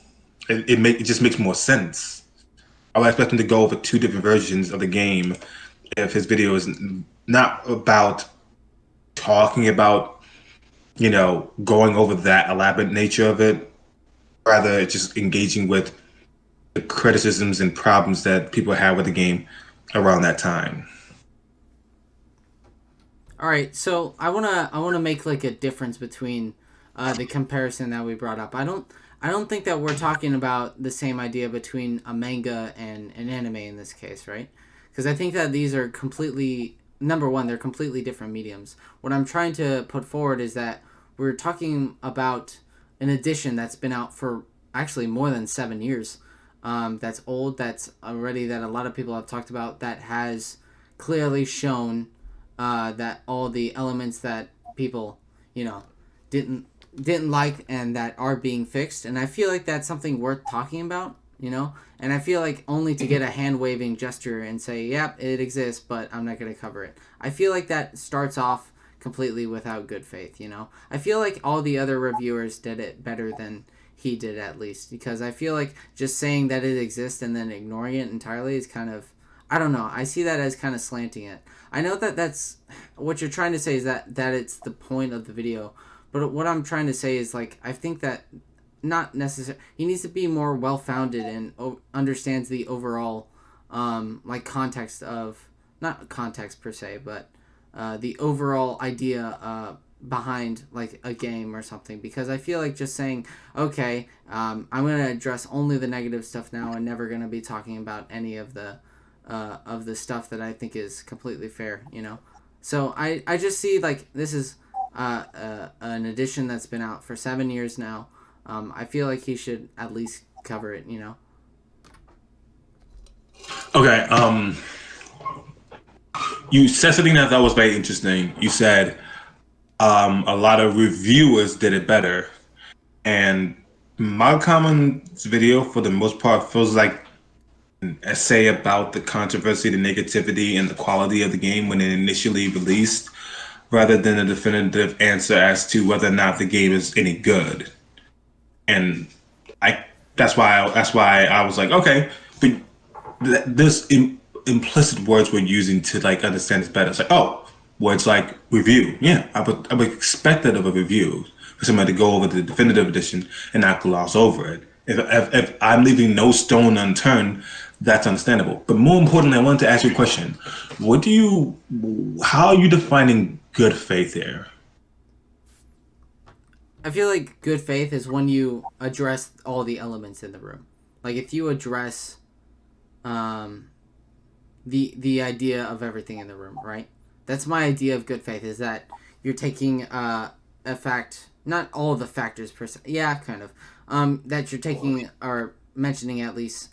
it just makes more sense. I would expect him to go over two different versions of the game if his video is not about talking about, going over that elaborate nature of it, rather just engaging with the criticisms and problems that people have with the game around that time. All right, so I wanna make like a difference between the comparison that we brought up. I don't think that we're talking about the same idea between a manga and an anime in this case, right? Because I think that these are completely, number one, they're completely different mediums. What I'm trying to put forward is that we're talking about an edition that's been out for actually more than 7 years. That's old. That's already that a lot of people have talked about. That has clearly shown that all the elements that people, didn't like and that are being fixed. And I feel like that's something worth talking about, And I feel like only to get a hand waving gesture and say, "Yep, it exists, but I'm not going to cover it." I feel like that starts off completely without good faith. I feel like all the other reviewers did it better than he did, at least, because I feel like just saying that it exists and then ignoring it entirely is kind of, I don't know. I see that as kind of slanting it. I know that that's what you're trying to say, is that it's the point of the video. But what I'm trying to say is, like, I think that not necessarily, he needs to be more well-founded and understands the overall, context of, not context per se, but the overall idea behind, like, a game or something. Because I feel like just saying, okay, I'm going to address only the negative stuff now and never going to be talking about any of the stuff that I think is completely fair, So I just see, like, this is an edition that's been out for 7 years now. I feel like he should at least cover it, Okay. You said something that I thought was very interesting. You said a lot of reviewers did it better, and my comments video for the most part feels like an essay about the controversy, the negativity, and the quality of the game when it initially released, rather than a definitive answer as to whether or not the game is any good. And that's why I was like, okay, but this implicit words we're using to, like, understand this better. It's like, oh, words like review. Yeah, I would expect that of a review, for somebody to go over the definitive edition and not gloss over it. If I'm leaving no stone unturned, that's understandable. But more importantly, I wanted to ask you a question. How are you defining good faith here? I feel like good faith is when you address all the elements in the room. Like, if you address the idea of everything in the room, right? That's my idea of good faith, is that you're taking a fact, not all of the factors per se, yeah, kind of, that you're taking or mentioning at least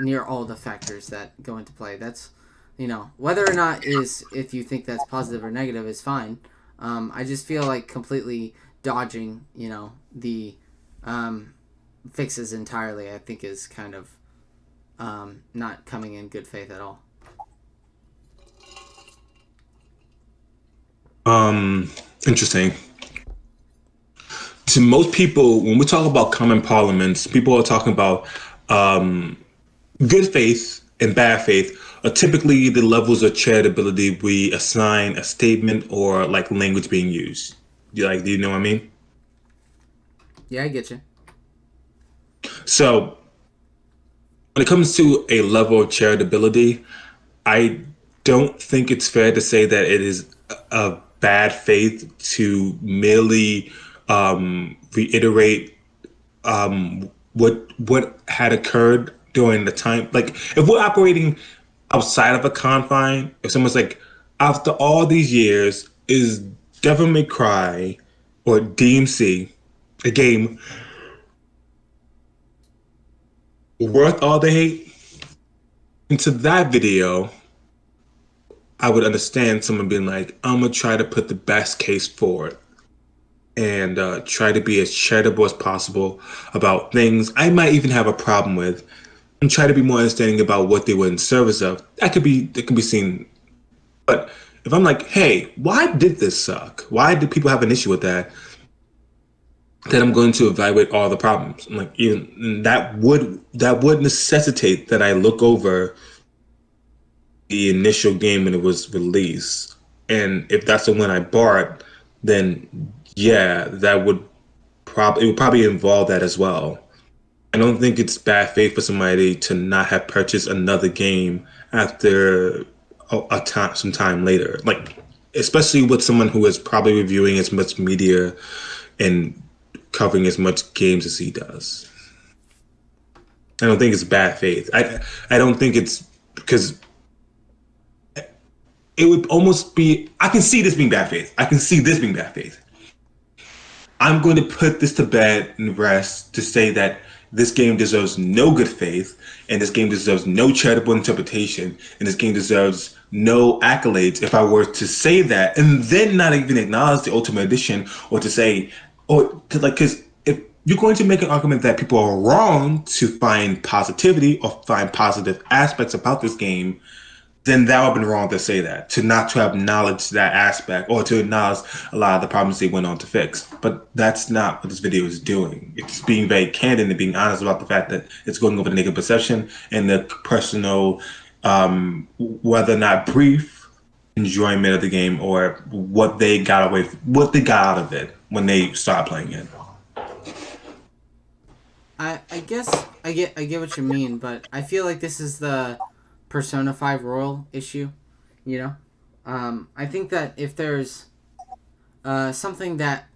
near all the factors that go into play. That's, whether or not if you think that's positive or negative is fine. I just feel like completely dodging, the fixes entirely, I think is kind of not coming in good faith at all. Interesting. To most people, when we talk about common parlance, people are talking about good faith and bad faith are typically the levels of charitability we assign a statement or, like, language being used. Do you know what I mean? Yeah, I get you. So when it comes to a level of charitability, I don't think it's fair to say that it is a bad faith to merely reiterate what had occurred during the time. Like, if we're operating outside of a confine, if someone's like, after all these years, is Devil May Cry or DmC a game worth all the hate? Into that video, I would understand someone being like, I'm gonna try to put the best case forward and try to be as charitable as possible about things I might even have a problem with, and try to be more understanding about what they were in service of. That could be seen. But if I'm like, hey, why did this suck? Why did people have an issue with that? then I'm going to evaluate all the problems. I'm like, even that would necessitate that I look over the initial game when it was released, and if that's the one I bought, then yeah, that would probably involve that as well. I don't think it's bad faith for somebody to not have purchased another game after some time later. Like, especially with someone who is probably reviewing as much media and covering as much games as he does. I don't think it's bad faith. I don't think it's because it would almost be. I can see this being bad faith. I can see this being bad faith. I'm going to put this to bed and rest to say that this game deserves no good faith, and this game deserves no charitable interpretation, and this game deserves no accolades if I were to say that and then not even acknowledge the Ultimate Edition, or to say, or to like, because if you're going to make an argument that people are wrong to find positivity or find positive aspects about this game, then that would have been wrong to say that, to not to acknowledge that aspect or to acknowledge a lot of the problems they went on to fix. But that's not what this video is doing. It's being very candid and being honest about the fact that it's going over the negative perception and the personal, whether or not brief enjoyment of the game or what they got out of it when they started playing it. I guess I get what you mean, but I feel like this is the Persona 5 Royal issue, you know? I think that if there's something that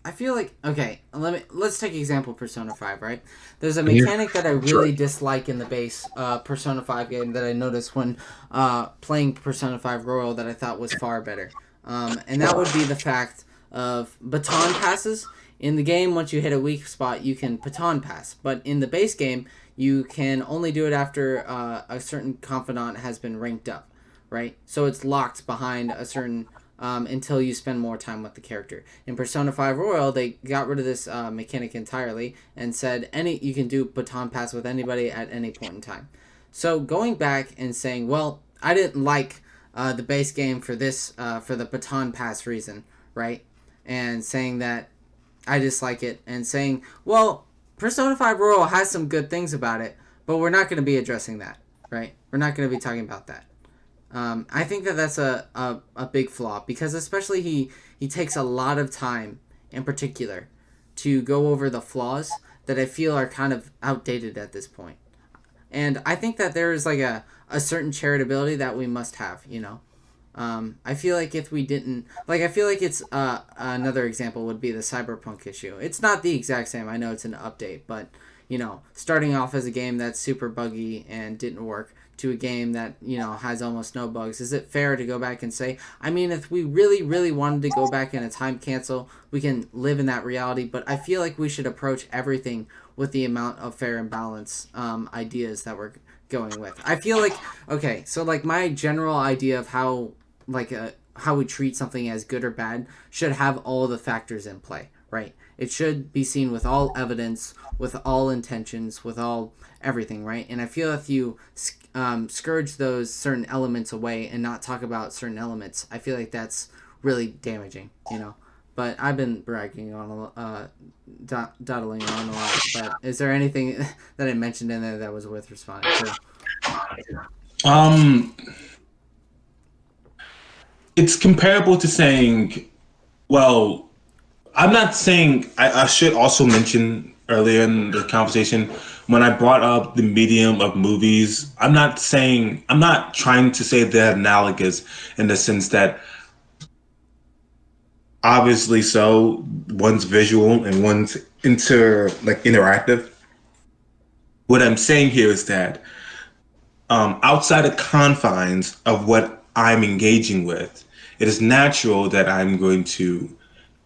I feel like, okay, let's take example Persona 5, right? There's a mechanic that I really dislike in the base Persona 5 game that I noticed when playing Persona 5 Royal that I thought was far better. And that would be the fact of baton passes. In the game, once you hit a weak spot, you can baton pass. But in the base game, you can only do it after a certain confidant has been ranked up, right? So it's locked behind a certain until you spend more time with the character. In Persona 5 Royal, they got rid of this mechanic entirely and said you can do baton pass with anybody at any point in time. So going back and saying, well, I didn't like the base game for this for the baton pass reason, right? And saying that I dislike it, and saying, well, Persona 5 Royal has some good things about it, but we're not going to be addressing that, right? We're not going to be talking about that. I think that that's a big flaw, because especially he takes a lot of time, in particular, to go over the flaws that I feel are kind of outdated at this point. And I think that there is like a certain charitability that we must have, you know? I feel like if we didn't, like, I feel like it's, another example would be the Cyberpunk issue. It's not the exact same, I know it's an update, but, you know, starting off as a game that's super buggy and didn't work to a game that, you know, has almost no bugs, is it fair to go back and say, I mean, if we really, really wanted to go back in a time capsule, we can live in that reality, but I feel like we should approach everything with the amount of fair and balanced, ideas that we're going with. I feel like, okay, so, like, my general idea of how we treat something as good or bad should have all the factors in play, right? It should be seen with all evidence, with all intentions, with all everything, right? And I feel if you scourge those certain elements away and not talk about certain elements, I feel like that's really damaging, you know? But I've been bragging on, dawdling on a lot, but is there anything that I mentioned in there that was worth responding to? It's comparable to saying, well, I'm not saying, I should also mention earlier in the conversation when I brought up the medium of movies, I'm not trying to say they're analogous in the sense that obviously so, one's visual and one's interactive. What I'm saying here is that outside the confines of what I'm engaging with, it is natural that I'm going to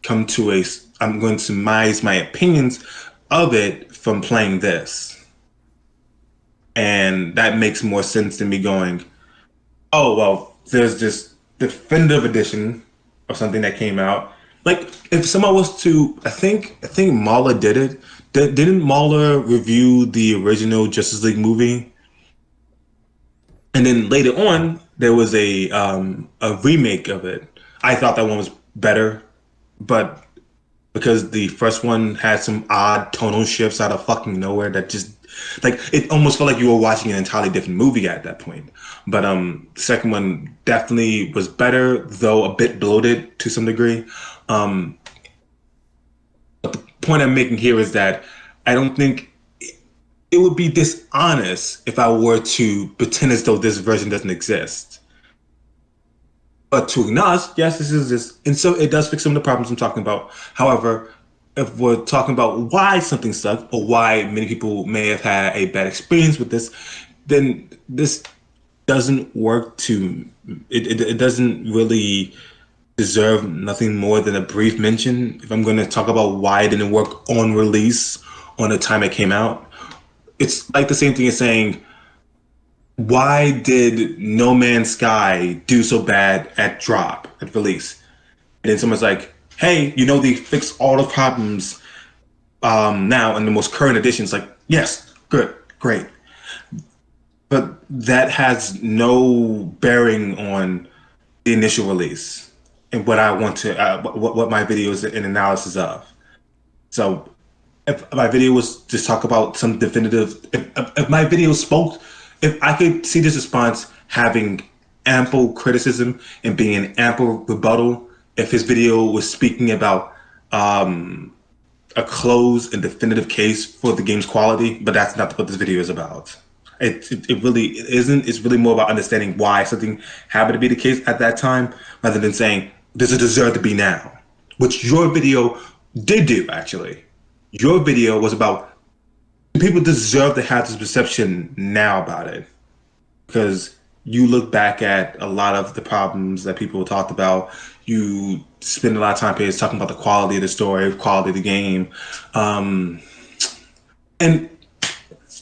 surmise my opinions of it from playing this. And that makes more sense than me going, oh, well, there's this definitive edition of something that came out. Like, if someone was to, I think Mauler did it. Didn't Mauler review the original Justice League movie? And then later on, there was a remake of it. I thought that one was better, but because the first one had some odd tonal shifts out of fucking nowhere that just like it almost felt like you were watching an entirely different movie at that point. But the second one definitely was better, though a bit bloated to some degree. But the point I'm making here is that I don't think it would be dishonest if I were to pretend as though this version doesn't exist. But to acknowledge, yes, this is this, and so it does fix some of the problems I'm talking about. However, if we're talking about why something sucked or why many people may have had a bad experience with this, then this doesn't work to it doesn't really deserve nothing more than a brief mention. If I'm going to talk about why it didn't work on release, on the time it came out, it's like the same thing as saying, why did No Man's Sky do so bad at drop, at release? And then someone's like, hey, they fix all the problems now in the most current edition. It's like, yes, good, great. But that has no bearing on the initial release and what I want to, what my video is an analysis of. So if my video was just talk about some definitive, if my video spoke, if I could see this response having ample criticism and being an ample rebuttal, if his video was speaking about a closed and definitive case for the game's quality, but that's not what this video is about. It really isn't. It's really more about understanding why something happened to be the case at that time, rather than saying, does it deserve to be now? Which your video did do, actually. Your video was about, do people deserve to have this perception now about it? Because you look back at a lot of the problems that people talked about. You spend a lot of time periods talking about the quality of the story, quality of the game. And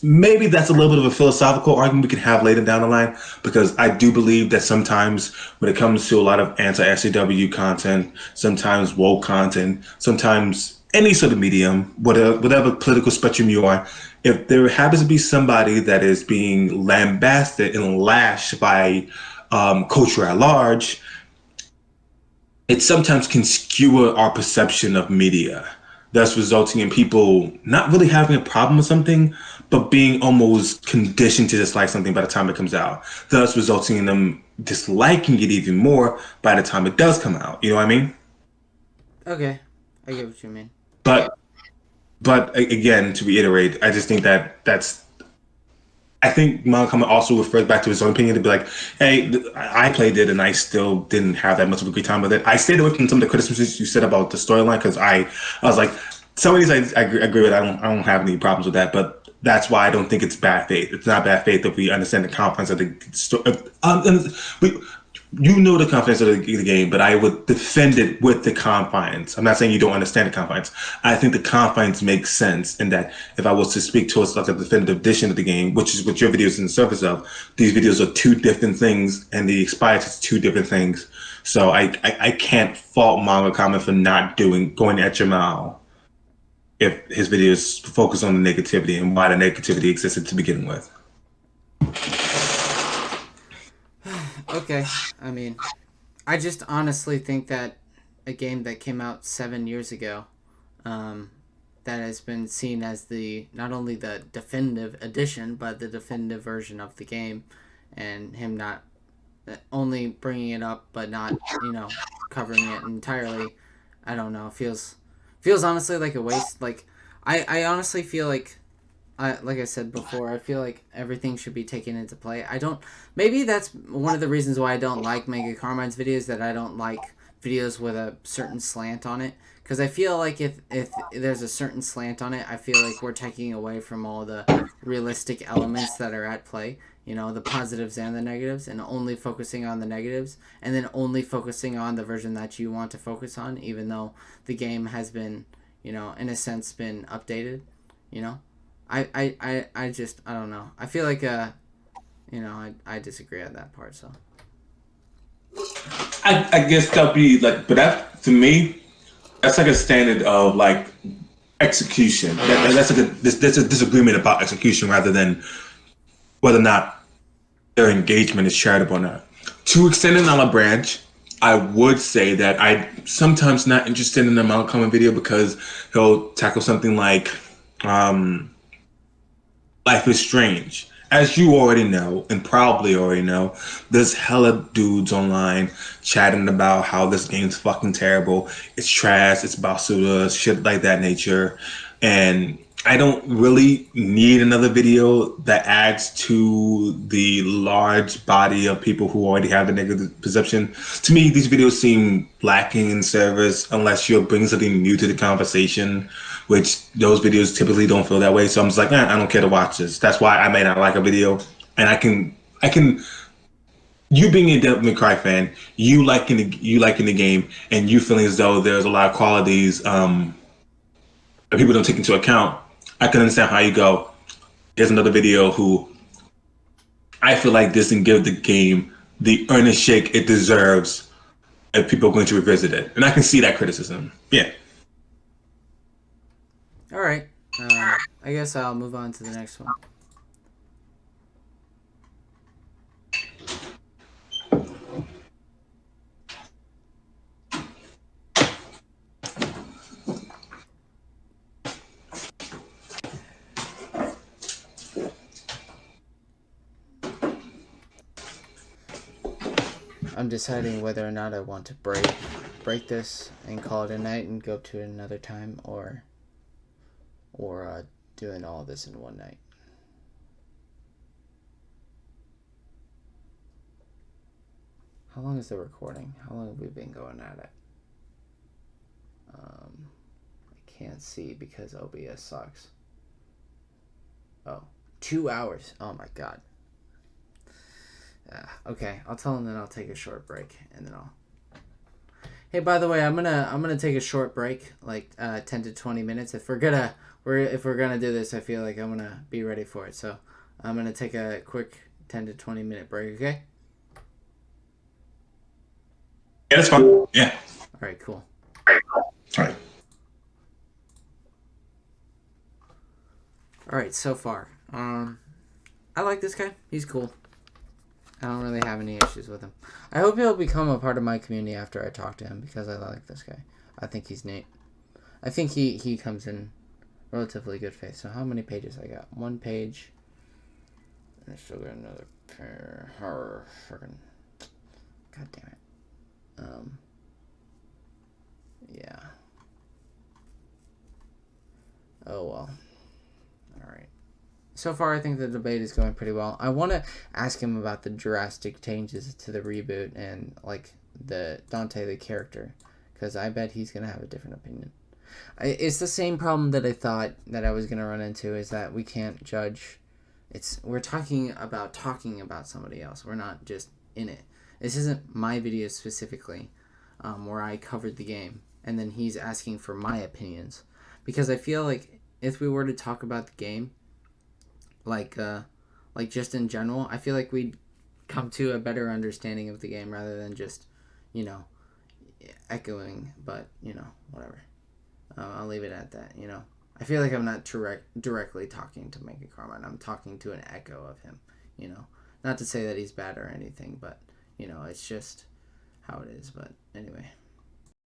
maybe that's a little bit of a philosophical argument we can have later down the line, because I do believe that sometimes when it comes to a lot of anti-SJW content, sometimes woke content, sometimes any sort of medium, whatever political spectrum you are, if there happens to be somebody that is being lambasted and lashed by culture at large, it sometimes can skewer our perception of media, thus resulting in people not really having a problem with something, but being almost conditioned to dislike something by the time it comes out, thus resulting in them disliking it even more by the time it does come out. You know what I mean? Okay, I get what you mean. But again, to reiterate, I just think I think Malcolm also refers back to his own opinion to be like, hey, I played it and I still didn't have that much of a great time with it. I stayed away from some of the criticisms you said about the storyline, because I was like, some of these I agree with. I don't have any problems with that, but that's why I don't think it's bad faith. It's not bad faith if we understand the confines of the story. The confines of the game, but I would defend it with the confines. I'm not saying you don't understand the confines. I think the confines make sense in that if I was to speak towards like a definitive edition of the game, which is what your video is in the service of, these videos are two different things and the expired is two different things. So I can't fault Manga Comment for not going at your mouth if his videos focus on the negativity and why the negativity existed to begin with. Okay, I mean, I just honestly think that a game that came out 7 years ago, that has been seen as not only the definitive edition, but the definitive version of the game, and him not only bringing it up, but not, covering it entirely, I don't know, feels honestly like a waste. Like, I honestly feel like, like I said before, I feel like everything should be taken into play. Maybe that's one of the reasons why I don't like Mega Carmine's videos, that I don't like videos with a certain slant on it. Because I feel like if there's a certain slant on it, I feel like we're taking away from all the realistic elements that are at play. The positives and the negatives, and only focusing on the negatives, and then only focusing on the version that you want to focus on, even though the game has been, in a sense, been updated, I just, I don't know. I feel like, I disagree on that part, so. I guess that'll be like, but that, to me, that's like a standard of like execution. That's like there's a disagreement about execution rather than whether or not their engagement is charitable or not. To extend an olive branch, I would say that I sometimes not interested in the Mount Common video because he'll tackle something like um, Life is Strange. As you already know, and probably already know, there's hella dudes online chatting about how this game's fucking terrible. It's trash, it's basura, shit like that nature. And I don't really need another video that adds to the large body of people who already have the negative perception. To me, these videos seem lacking in service unless you're bringing something new to the conversation, which those videos typically don't feel that way. So I'm just like, I don't care to watch this. That's why I may not like a video, and I can. You being a Devil May Cry fan, you liking the game, and you feeling as though there's a lot of qualities that people don't take into account. I can understand how you go. There's another video who I feel like doesn't give the game the earnest shake it deserves if people are going to revisit it, and I can see that criticism. Yeah. All right. I guess I'll move on to the next one. I'm deciding whether or not I want to break this and call it a night and go to another time, or doing all this in one night. How long is the recording? How long have we been going at it? I can't see because OBS sucks. Oh, 2 hours. Oh my god. Okay, I'll tell him that I'll take a short break, and then I'll. Hey, by the way, I'm gonna take a short break, like 10 to 20 minutes. If we're gonna do this, I feel like I'm gonna be ready for it. So I'm gonna take a quick 10 to 20 minute break. Okay. Yeah, that's fine. Yeah. All right. Cool. All right. All right. So far, I like this guy. He's cool. I don't really have any issues with him. I hope he'll become a part of my community after I talk to him, because I like this guy. I think he's neat. I think he comes in relatively good faith. So how many pages I got? 1 page. And I still got another pair. Freaking. God damn it. Yeah. Oh well. Alright. So far, I think the debate is going pretty well. I want to ask him about the drastic changes to the reboot and, like, the Dante, the character, because I bet he's going to have a different opinion. It's the same problem that I thought that I was going to run into, is that we can't judge. We're talking about somebody else. We're not just in it. This isn't my video specifically, where I covered the game, and then he's asking for my opinions. Because I feel like if we were to talk about the game, like just in general, I feel like we'd come to a better understanding of the game rather than just, echoing, but, whatever. I'll leave it at that, I feel like I'm not directly talking to Mega Carmine. I'm talking to an echo of him, Not to say that he's bad or anything, but, it's just how it is. But anyway.